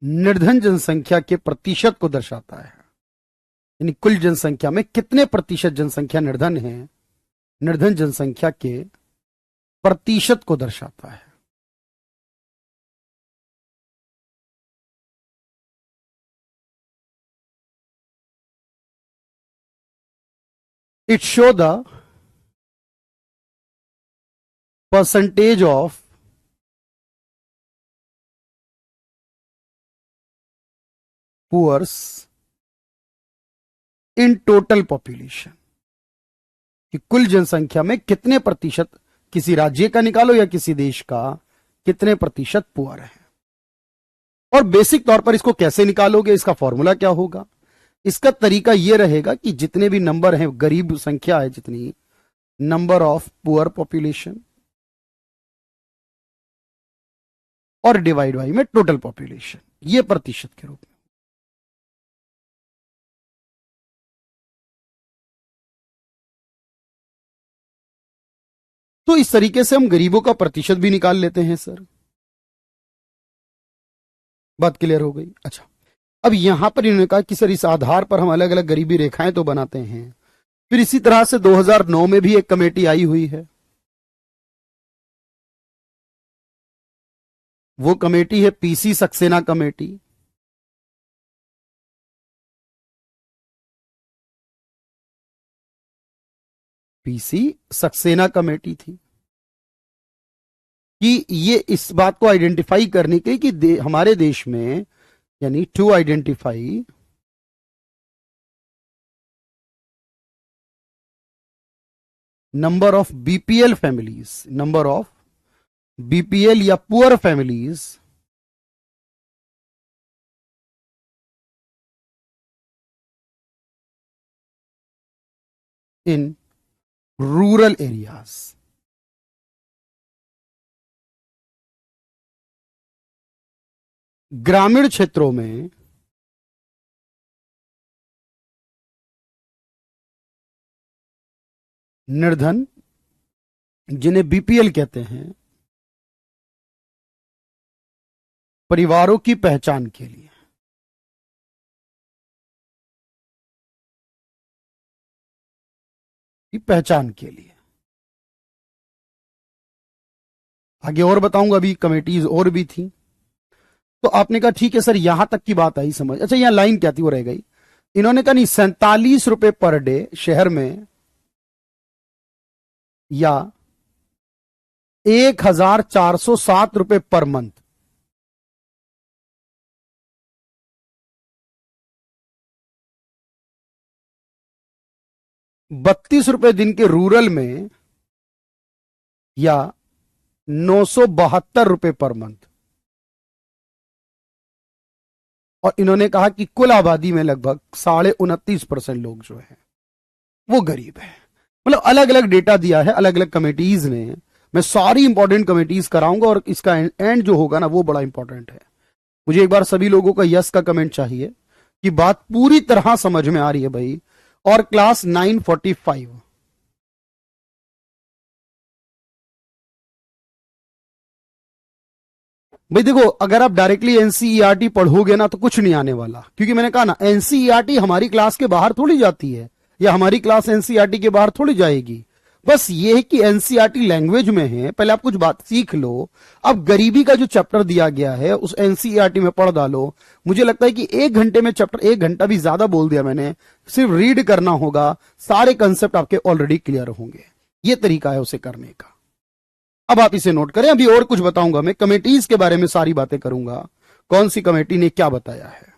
निर्धन जनसंख्या के प्रतिशत को दर्शाता है। यानी कुल जनसंख्या में कितने प्रतिशत जनसंख्या निर्धन है, निर्धन जनसंख्या के प्रतिशत को दर्शाता है। It show the percentage of poors in total population, कि कुल जनसंख्या में कितने प्रतिशत, किसी राज्य का निकालो या किसी देश का, कितने प्रतिशत पुअर है। और बेसिक तौर पर इसको कैसे निकालोगे, इसका फॉर्मूला क्या होगा? इसका तरीका यह रहेगा कि जितने भी नंबर हैं, गरीब संख्या है जितनी, नंबर ऑफ पुअर पॉपुलेशन, और डिवाइड बाई में टोटल पॉपुलेशन, ये प्रतिशत के रूप में। तो इस तरीके से हम गरीबों का प्रतिशत भी निकाल लेते हैं सर। बात क्लियर हो गई? अच्छा, अब यहां पर इन्होंने कहा कि सर इस आधार पर हम अलग अलग गरीबी रेखाएं तो बनाते हैं। फिर इसी तरह से 2009 में भी एक कमेटी आई हुई है। वो कमेटी है PC Saxena committee. PC Saxena committee थी कि ये इस बात को आइडेंटिफाई करने के कि हमारे देश में, यानी to identify number of BPL families, number of BPL या poor families in rural areas. ग्रामीण क्षेत्रों में निर्धन, जिन्हें BPL कहते हैं, परिवारों की पहचान के लिए। पहचान के लिए आगे और बताऊंगा, अभी कमेटीज और भी थी। तो आपने कहा ठीक है सर, यहां तक की बात आई समझ। अच्छा, यहां लाइन क्या थी वो रह गई। इन्होंने कहा नहीं, 47 रुपए पर डे शहर में, या 1407 रुपए पर मंथ। ₹32 दिन के रूरल में, या 972 रुपए पर मंथ। और इन्होंने कहा कि कुल आबादी में लगभग 29.5% लोग जो है वो गरीब है। मतलब अलग अलग डेटा दिया है अलग अलग कमेटीज ने। मैं सारी इंपॉर्टेंट कमेटीज कराऊंगा और इसका एंड जो होगा ना वो बड़ा इंपॉर्टेंट है। मुझे एक बार सभी लोगों का यस का कमेंट चाहिए कि बात पूरी तरह समझ में आ रही है भाई। और क्लास 9:45, भाई देखो, अगर आप डायरेक्टली एनसीईआरटी पढ़ोगे ना तो कुछ नहीं आने वाला, क्योंकि मैंने कहा ना एनसीईआरटी हमारी क्लास के बाहर थोड़ी जाती है, या हमारी क्लास एनसीईआरटी के बाहर थोड़ी जाएगी। बस ये है कि एनसीईआरटी लैंग्वेज में है, पहले आप कुछ बात सीख लो। अब गरीबी का जो चैप्टर दिया गया है उस एनसीईआरटी में पढ़ डालो। मुझे लगता है कि 1 घंटे में चैप्टर, 1 घंटा भी ज्यादा बोल दिया मैंने, सिर्फ रीड करना होगा, सारे कंसेप्ट आपके ऑलरेडी क्लियर होंगे। ये तरीका है उसे करने का। अब आप इसे नोट करें। अभी और कुछ बताऊंगा मैं, कमेटीज के बारे में सारी बातें करूंगा, कौन सी कमेटी ने क्या बताया है।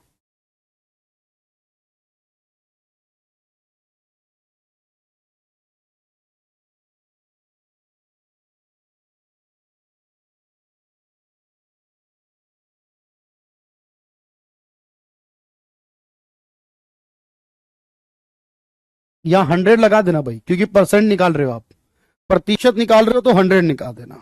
यहां 100 लगा देना भाई, क्योंकि परसेंट निकाल रहे हो आप, प्रतिशत निकाल रहे हो तो 100 निकाल देना।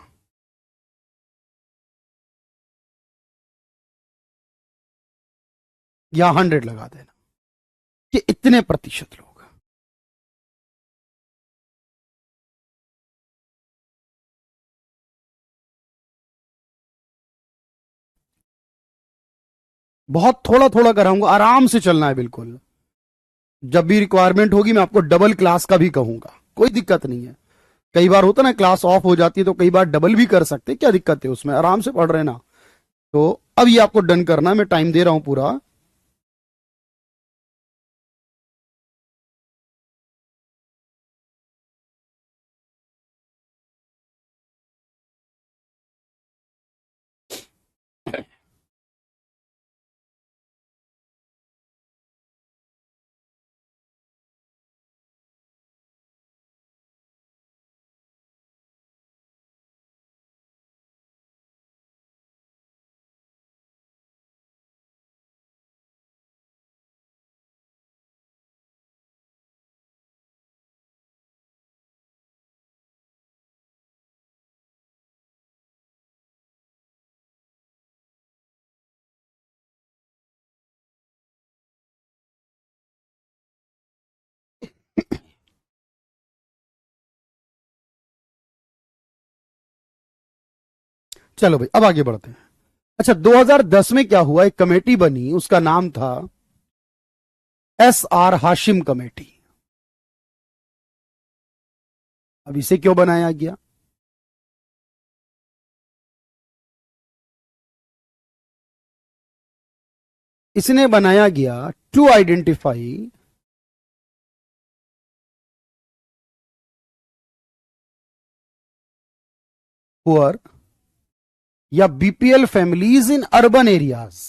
या 100 लगा देना कि इतने प्रतिशत लोग। बहुत थोड़ा थोड़ा कराऊंगा, आराम से चलना है बिल्कुल। जब भी रिक्वायरमेंट होगी मैं आपको डबल क्लास का भी कहूंगा, कोई दिक्कत नहीं है। कई बार होता ना क्लास ऑफ हो जाती है, तो कई बार डबल भी कर सकते, क्या दिक्कत है उसमें, आराम से पढ़ रहे ना। तो अब ये आपको डन करना है, मैं टाइम दे रहा हूं पूरा। चलो भाई अब आगे बढ़ते हैं। अच्छा, 2010 में क्या हुआ, एक कमेटी बनी, उसका नाम था SR हाशिम कमेटी। अब इसे क्यों बनाया गया? इसने बनाया गया टू आइडेंटिफाई पुअर या BPL families in urban areas.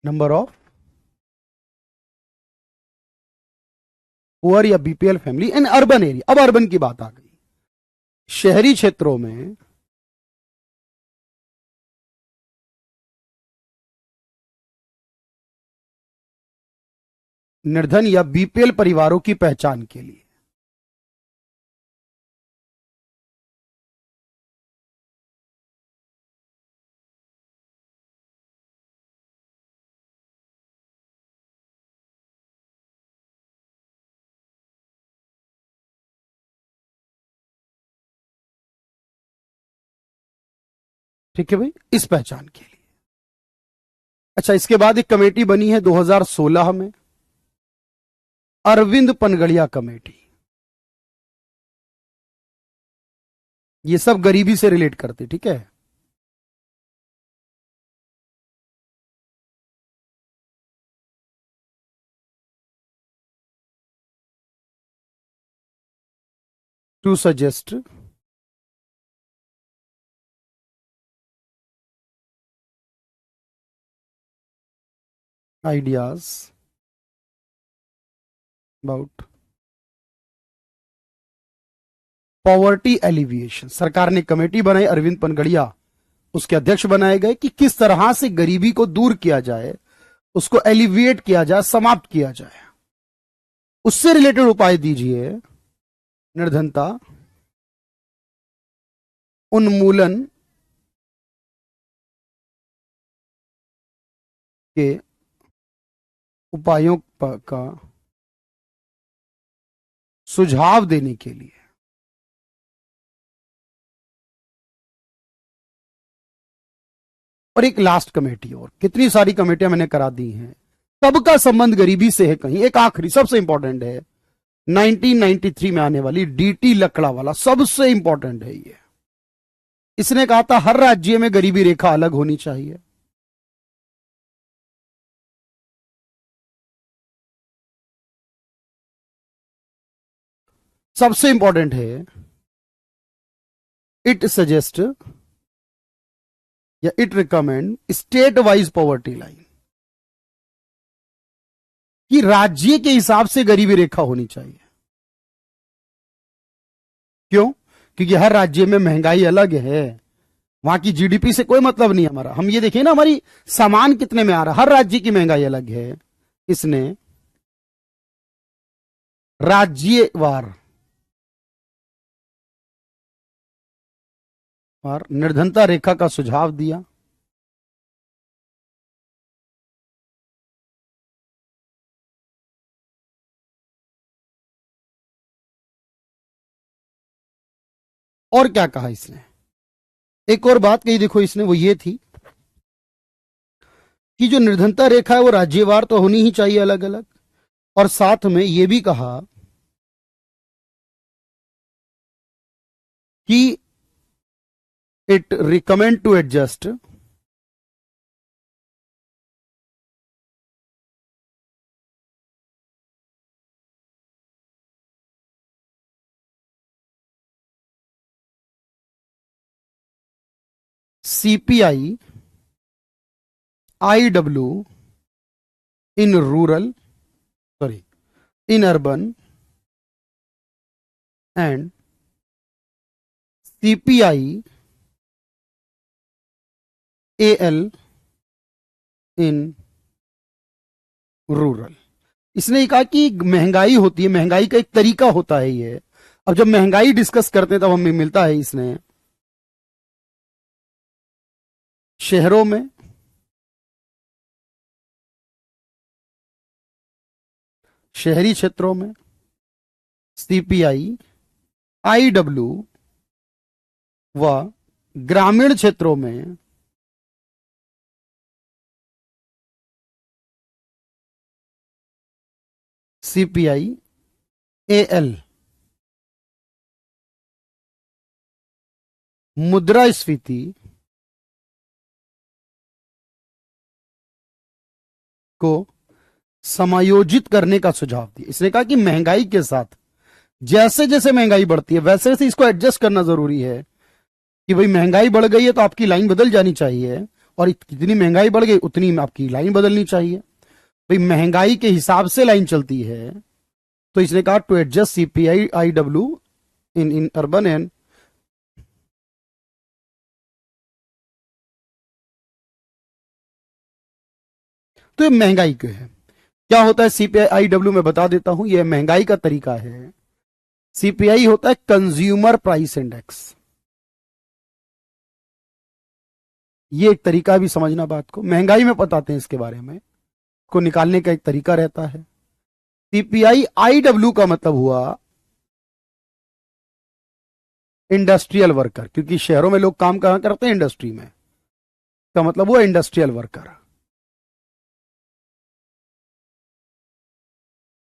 Number of poor या BPL family in urban area. अब अर्बन की बात आ गई, शहरी क्षेत्रों में निर्धन या बीपीएल परिवारों की पहचान के लिए। ठीक है भाई, इस पहचान के लिए। अच्छा, इसके बाद एक कमेटी बनी है 2016 में, अरविंद पनगड़िया कमेटी। ये सब गरीबी से रिलेट करते, ठीक है। To suggest ideas about poverty alleviation. सरकार ने कमेटी बनाई, अरविंद पनगड़िया उसके अध्यक्ष बनाए गए, कि किस तरह से गरीबी को दूर किया जाए, उसको एलिविएट किया जाए, समाप्त किया जाए। उससे रिलेटेड उपाय दीजिए। निर्धनता उन्मूलन के उपायों का सुझाव देने के लिए। और एक लास्ट कमेटी, और कितनी सारी कमेटियां मैंने करा दी हैं, सबका संबंध गरीबी से है कहीं। एक आखिरी सबसे इंपॉर्टेंट है 1993 में आने वाली डीटी लकड़ा वाला, सबसे इंपॉर्टेंट है ये। इसने कहा था हर राज्य में गरीबी रेखा अलग होनी चाहिए। सबसे इंपॉर्टेंट है इट सजेस्ट या it recommend state wise poverty line, कि राज्य के हिसाब से गरीबी रेखा होनी चाहिए। क्यों? क्योंकि हर राज्य में महंगाई अलग है, वहां की जीडीपी से कोई मतलब नहीं हमारा। हम ये देखें ना हमारी सामान कितने में आ रहा है, हर राज्य की महंगाई अलग है। इसने राज्यवार और निर्धनता रेखा का सुझाव दिया। और क्या कहा इसने? एक और बात कही देखो इसने, वो ये थी कि जो निर्धनता रेखा है वो राज्यवार तो होनी ही चाहिए अलग अलग, और साथ में ये भी कहा कि it recommend to adjust CPI IW in rural, sorry, in urban and CPI AL in rural. इसने कहा कि महंगाई होती है, महंगाई का एक तरीका होता है ये। अब जब महंगाई डिस्कस करते हैं तब हमें मिलता है इसने शहरों में, शहरी क्षेत्रों में सीपीआई आईडब्ल्यू व ग्रामीण क्षेत्रों में सीपीआई एएल। मुद्रास्फीति को समायोजित करने का सुझाव दिया। इसने कहा कि महंगाई के साथ जैसे जैसे महंगाई बढ़ती है वैसे वैसे इसको एडजस्ट करना जरूरी है, कि भाई महंगाई बढ़ गई है तो आपकी लाइन बदल जानी चाहिए, और कितनी महंगाई बढ़ गई उतनी आपकी लाइन बदलनी चाहिए। भाई महंगाई के हिसाब से लाइन चलती है। तो इसने कहा to adjust CPI IW in urban and तो ये महंगाई क्यों है, क्या होता है सीपीआई आईडब्ल्यू में बता देता हूं। यह महंगाई का तरीका है। सीपीआई होता है कंज्यूमर प्राइस इंडेक्स, ये एक तरीका भी समझना बात को, महंगाई में बताते हैं इसके बारे में, को निकालने का एक तरीका रहता है। सीपीआई आईडब्ल्यू का मतलब हुआ इंडस्ट्रियल वर्कर, क्योंकि शहरों में लोग काम कहां करते हैं, इंडस्ट्री में, का मतलब हुआ इंडस्ट्रियल वर्कर।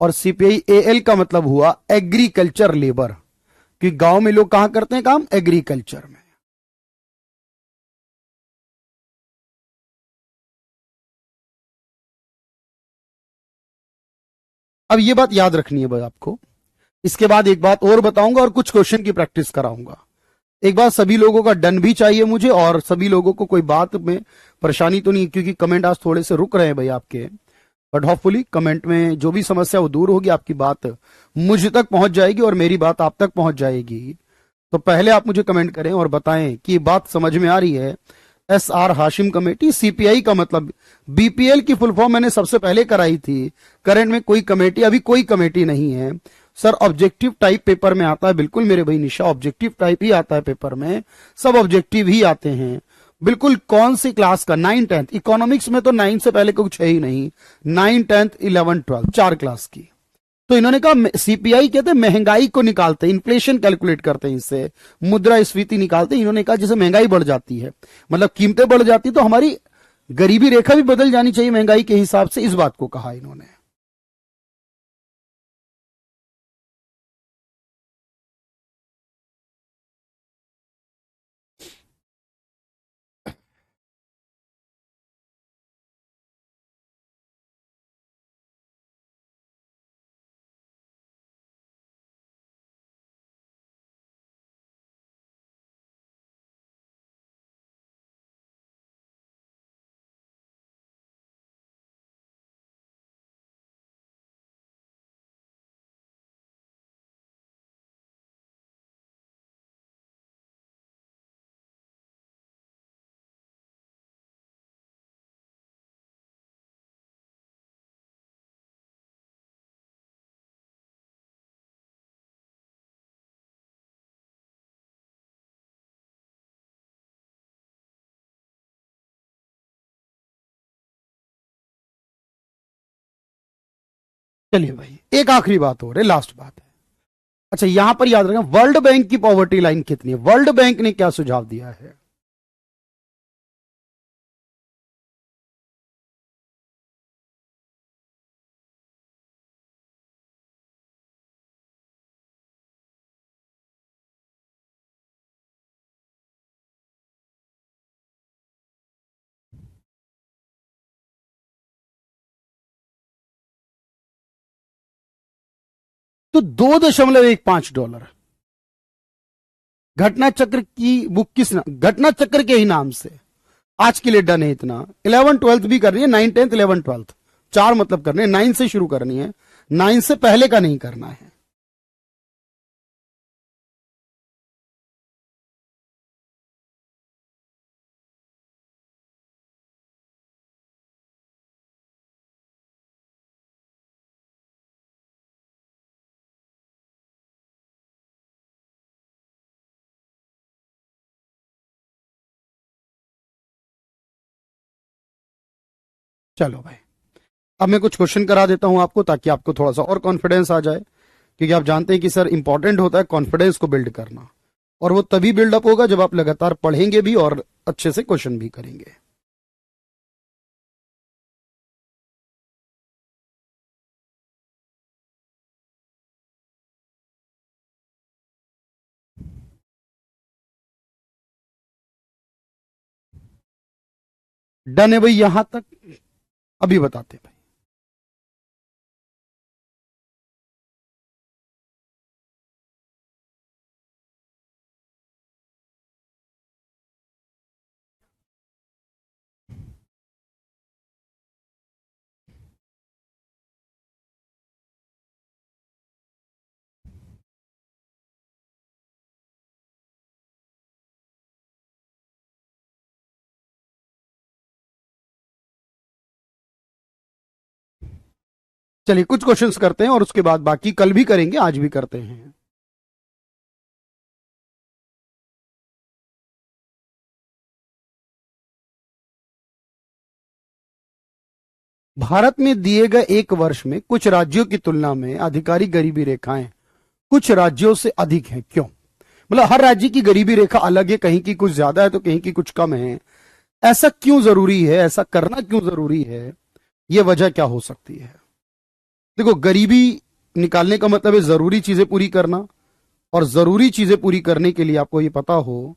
और सीपीआई एएल का मतलब हुआ एग्रीकल्चर लेबर, कि गांव में लोग कहां करते हैं काम, एग्रीकल्चर में। अब ये बात याद रखनी है बस आपको। इसके बाद एक बात और बताऊंगा और कुछ क्वेश्चन की प्रैक्टिस कराऊंगा। एक बात सभी लोगों का डन भी चाहिए मुझे, और सभी लोगों को कोई बात में परेशानी तो नहीं, क्योंकि कमेंट आज थोड़े से रुक रहे हैं भाई आपके, बट होपफुली कमेंट में जो भी समस्या वो दूर होगी, आपकी बात मुझ तक पहुंच जाएगी और मेरी बात आप तक पहुंच जाएगी। तो पहले आप मुझे कमेंट करें और बताएं कि बात समझ में आ रही है। SR हाशिम कमेटी, सीपीआई का मतलब, बीपीएल की फुल फॉर्म मैंने सबसे पहले कराई थी। करंट में कोई कमेटी, अभी कोई कमेटी नहीं है सर। ऑब्जेक्टिव टाइप पेपर में आता है, बिल्कुल मेरे भाई निशा, ऑब्जेक्टिव टाइप ही आता है पेपर में, सब ऑब्जेक्टिव ही आते हैं। बिल्कुल, कौन सी क्लास का? 9th 10th। इकोनॉमिक्स में तो 9 से पहले कुछ है ही नहीं। 9th 10th 11th 12th 4 class की। तो इन्होंने कहा सीपीआई कहते हैं महंगाई को निकालते हैं, इन्फ्लेशन कैलकुलेट करते हैं इससे, मुद्रास्फीति निकालते हैं। इन्होंने कहा जैसे महंगाई बढ़ जाती है, मतलब कीमतें बढ़ जाती है, तो हमारी गरीबी रेखा भी बदल जानी चाहिए महंगाई के हिसाब से, इस बात को कहा इन्होंने। चलिए भाई, एक आखिरी बात हो रही, लास्ट बात है। अच्छा, यहां पर याद रखना, वर्ल्ड बैंक की पॉवर्टी लाइन कितनी है? वर्ल्ड बैंक ने क्या सुझाव दिया है? तो $2.15। घटना चक्र की बुक किस नाम, घटना चक्र के ही नाम से आज के लिए डन है इतना। 11th 12th भी करनी है, 9th 10th 11th 12th, चार मतलब करने, 9 से शुरू करनी है, 9 से पहले का नहीं करना है। चलो भाई, अब मैं कुछ क्वेश्चन करा देता हूं आपको, ताकि आपको थोड़ा सा और कॉन्फिडेंस आ जाए। क्योंकि आप जानते हैं कि सर, इंपॉर्टेंट होता है कॉन्फिडेंस को बिल्ड करना, और वो तभी बिल्डअप होगा जब आप लगातार पढ़ेंगे भी और अच्छे से क्वेश्चन भी करेंगे। डन है भाई यहां तक? अभी बताते हैं भाई। चलिए कुछ क्वेश्चंस करते हैं, और उसके बाद बाकी कल भी करेंगे, आज भी करते हैं। भारत में दिए गए एक वर्ष में कुछ राज्यों की तुलना में आधिकारिक गरीबी रेखाएं कुछ राज्यों से अधिक हैं, क्यों? मतलब हर राज्य की गरीबी रेखा अलग है, कहीं की कुछ ज्यादा है तो कहीं की कुछ कम है। ऐसा क्यों जरूरी है, ऐसा करना क्यों जरूरी है? यह वजह क्या हो सकती है? देखो, गरीबी निकालने का मतलब है जरूरी चीजें पूरी करना, और जरूरी चीजें पूरी करने के लिए आपको ये पता हो।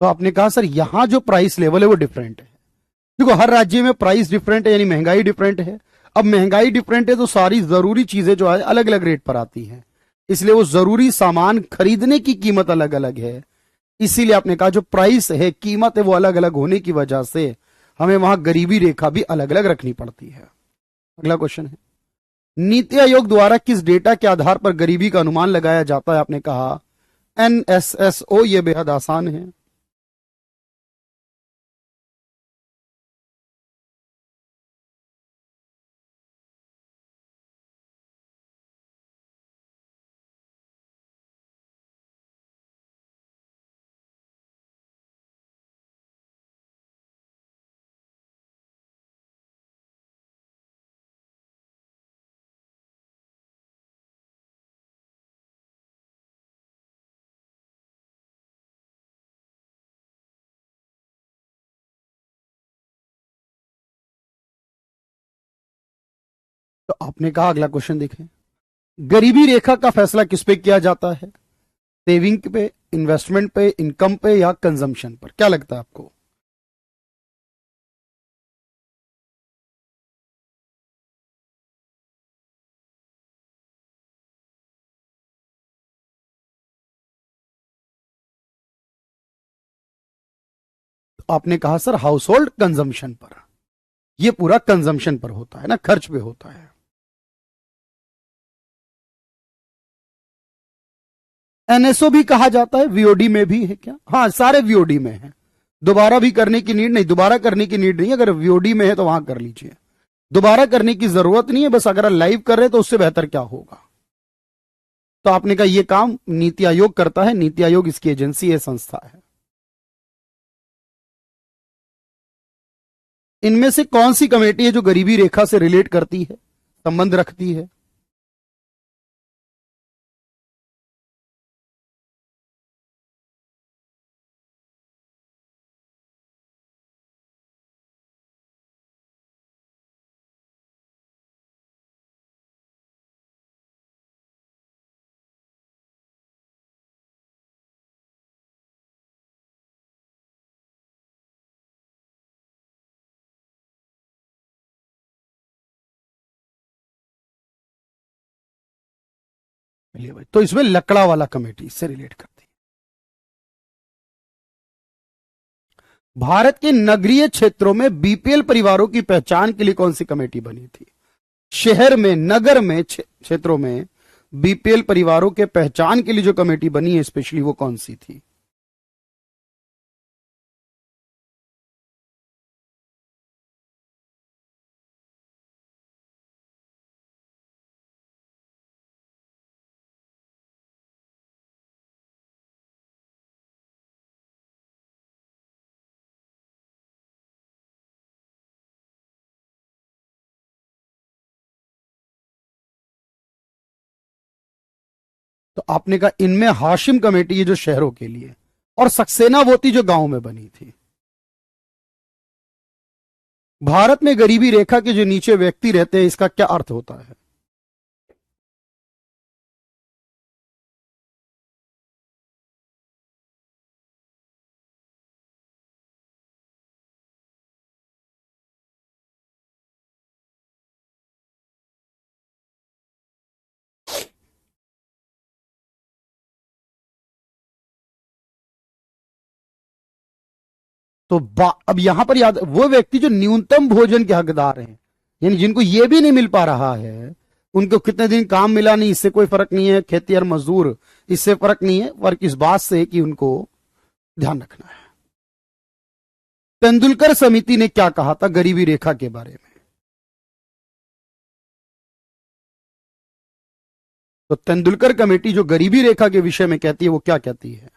तो आपने कहा सर यहां जो प्राइस लेवल है वो डिफरेंट है। देखो हर राज्य में प्राइस डिफरेंट है, यानी महंगाई डिफरेंट है। अब महंगाई डिफरेंट है तो सारी जरूरी चीजें जो है अलग अलग रेट पर आती हैं, इसलिए वो जरूरी सामान खरीदने की कीमत अलग अलग है। इसीलिए आपने कहा जो प्राइस है, कीमत है, वो अलग अलग होने की वजह से हमें वहां गरीबी रेखा भी अलग अलग रखनी पड़ती है। अगला क्वेश्चन है, नीति आयोग द्वारा किस डेटा के आधार पर गरीबी का अनुमान लगाया जाता है? आपने कहा NSSO, ये बेहद आसान है। तो आपने कहा, अगला क्वेश्चन देखें, गरीबी रेखा का फैसला किस पे किया जाता है? सेविंग पे, इन्वेस्टमेंट पे, इनकम पे, या कंजम्पशन पर? क्या लगता है आपको? तो आपने कहा सर हाउस होल्ड कंजम्पशन पर। यह पूरा कंजम्पशन पर होता है ना, खर्च पे होता है। NSO भी कहा जाता है, VOD में भी है क्या? हाँ, सारे VOD में है। दोबारा भी करने की नीड नहीं, दोबारा करने की नीड नहीं। अगर VOD में है तो वहां कर लीजिए, दोबारा करने की जरूरत नहीं है। बस अगर लाइव कर रहे तो उससे बेहतर क्या होगा? तो आपने कहा यह काम नीति आयोग करता है, नीति आयोग इसकी एजेंसी है, संस्था है। इनमें से कौन सी कमेटी है जो गरीबी रेखा से रिलेट करती है, संबंध रखती है? चलिए भाई, तो इसमें लकड़ा वाला कमेटी इससे रिलेट करती है। भारत के नगरीय क्षेत्रों में BPL परिवारों की पहचान के लिए कौन सी कमेटी बनी थी? शहर में, नगर में, क्षेत्रों में BPL परिवारों के पहचान के लिए जो कमेटी बनी है स्पेशली, वो कौन सी थी? तो आपने कहा इनमें हाशिम कमेटी, ये जो शहरों के लिए, और सक्सेना वो थी जो गांव में बनी थी। भारत में गरीबी रेखा के जो नीचे व्यक्ति रहते हैं, इसका क्या अर्थ होता है? तो अब यहां पर याद, वो व्यक्ति जो न्यूनतम भोजन के हकदार हैं, यानी जिनको ये भी नहीं मिल पा रहा है, उनको कितने दिन काम मिला नहीं, इससे कोई फर्क नहीं है। खेती और मजदूर, इससे फर्क नहीं है। फर्क इस बात से है कि उनको ध्यान रखना है। तेंदुलकर समिति ने क्या कहा था गरीबी रेखा के बारे में? तो तेंदुलकर कमेटी जो गरीबी रेखा के विषय में कहती है, वो क्या कहती है?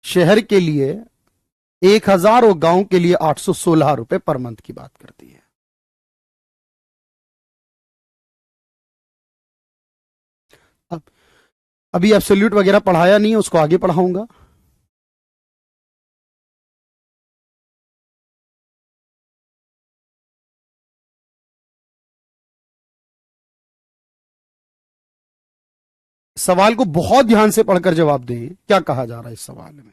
शहर के लिए 1,000 और गांव के लिए 816 रुपए पर मंथ की बात करती है। अब अभी एब्सोल्यूट वगैरह पढ़ाया नहीं है, उसको आगे पढ़ाऊंगा। सवाल को बहुत ध्यान से पढ़कर जवाब दें। क्या कहा जा रहा है इस सवाल में?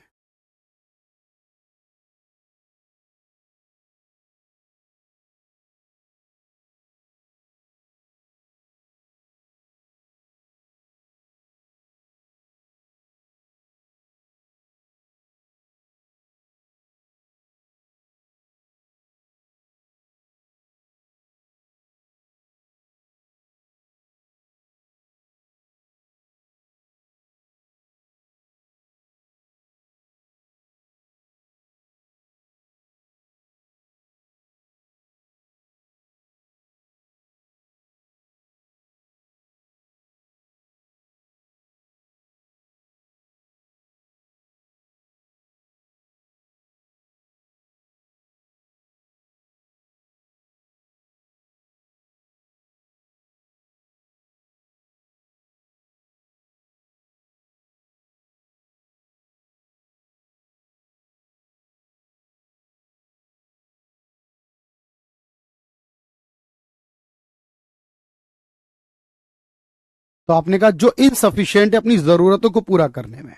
तो आपने कहा जो इनसफिशियंट है अपनी जरूरतों को पूरा करने में।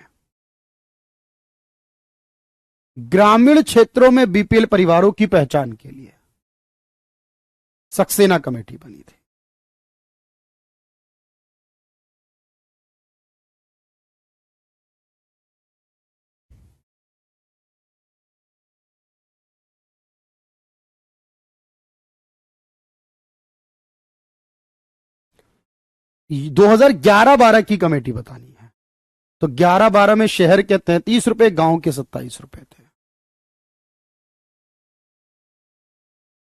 ग्रामीण क्षेत्रों में बीपीएल परिवारों की पहचान के लिए सक्सेना कमेटी बनी थी। ये 2011-12 की कमेटी बतानी है। तो 11-12 में शहर के 33 रुपए, गांव के 27 रुपए थे।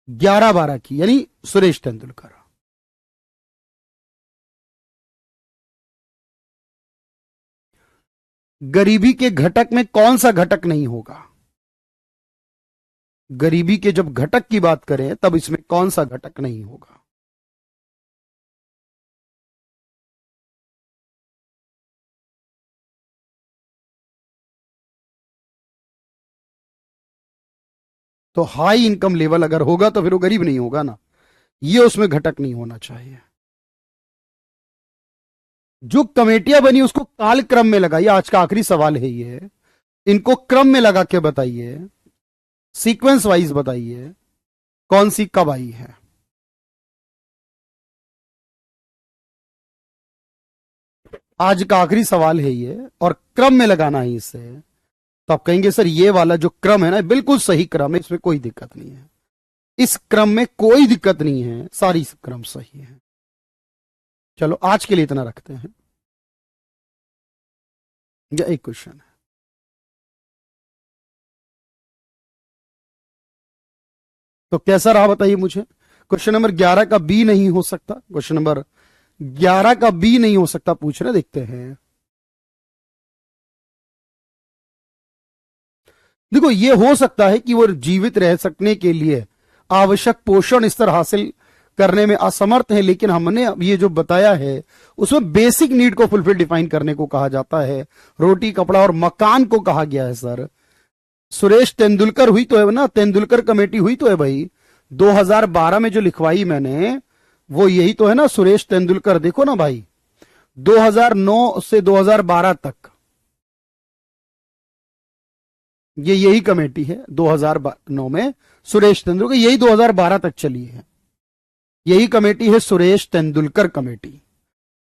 11-12 की, यानी सुरेश तेंदुलकर। गरीबी के घटक में कौन सा घटक नहीं होगा? गरीबी के जब घटक की बात करें तब इसमें कौन सा घटक नहीं होगा? तो हाई इनकम लेवल अगर होगा तो फिर वो गरीब नहीं होगा ना, ये उसमें घटक नहीं होना चाहिए। जो कमेटियां बनी उसको काल क्रम में लगाइए। आज का आखिरी सवाल है ये, इनको क्रम में लगा के बताइए, सीक्वेंस वाइज बताइए कौन सी कब आई है। आज का आखिरी सवाल है ये, और क्रम में लगाना है इसे। तो आप कहेंगे सर ये वाला जो क्रम है ना बिल्कुल सही क्रम है, इसमें कोई दिक्कत नहीं है, इस क्रम में कोई दिक्कत नहीं है, सारी क्रम सही है। चलो आज के लिए इतना रखते हैं। या एक क्वेश्चन है, तो कैसा रहा बताइए मुझे। क्वेश्चन नंबर 11 का बी नहीं हो सकता, क्वेश्चन नंबर 11 का बी नहीं हो सकता, पूछ रहे, देखते हैं। देखो ये हो सकता है कि वो जीवित रह सकने के लिए आवश्यक पोषण स्तर हासिल करने में असमर्थ है, लेकिन हमने अब ये जो बताया है उसमें बेसिक नीड को फुलफिल डिफाइन करने को कहा जाता है। रोटी, कपड़ा और मकान को कहा गया है सर। सुरेश तेंदुलकर हुई तो है ना, तेंदुलकर कमेटी हुई तो है भाई। 2012 में जो लिखवाई मैंने वो यही तो है ना, सुरेश तेंदुलकर। देखो ना भाई, 2009 से 2012 तक ये यही कमेटी है। 2009 में सुरेश तेंदुलकर, यही 2012 तक चली है, यही कमेटी है सुरेश तेंदुलकर कमेटी।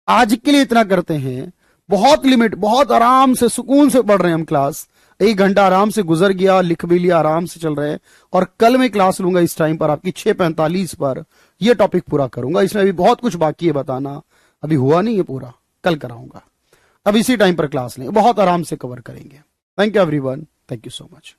आज के लिए इतना करते हैं, बहुत लिमिट, बहुत आराम से सुकून से पढ़ रहे हैं हम क्लास। 1 घंटा आराम से गुजर गया, लिख भी लिया, आराम से चल रहे हैं। और कल मैं क्लास लूंगा इस टाइम पर आपकी 6:45 पर, यह टॉपिक पूरा करूंगा। इसमें अभी बहुत कुछ बाकी है बताना, अभी हुआ नहीं है पूरा, कल कराऊंगा। अब इसी टाइम पर क्लास लें, बहुत आराम से कवर करेंगे। Thank you everyone, thank you so much.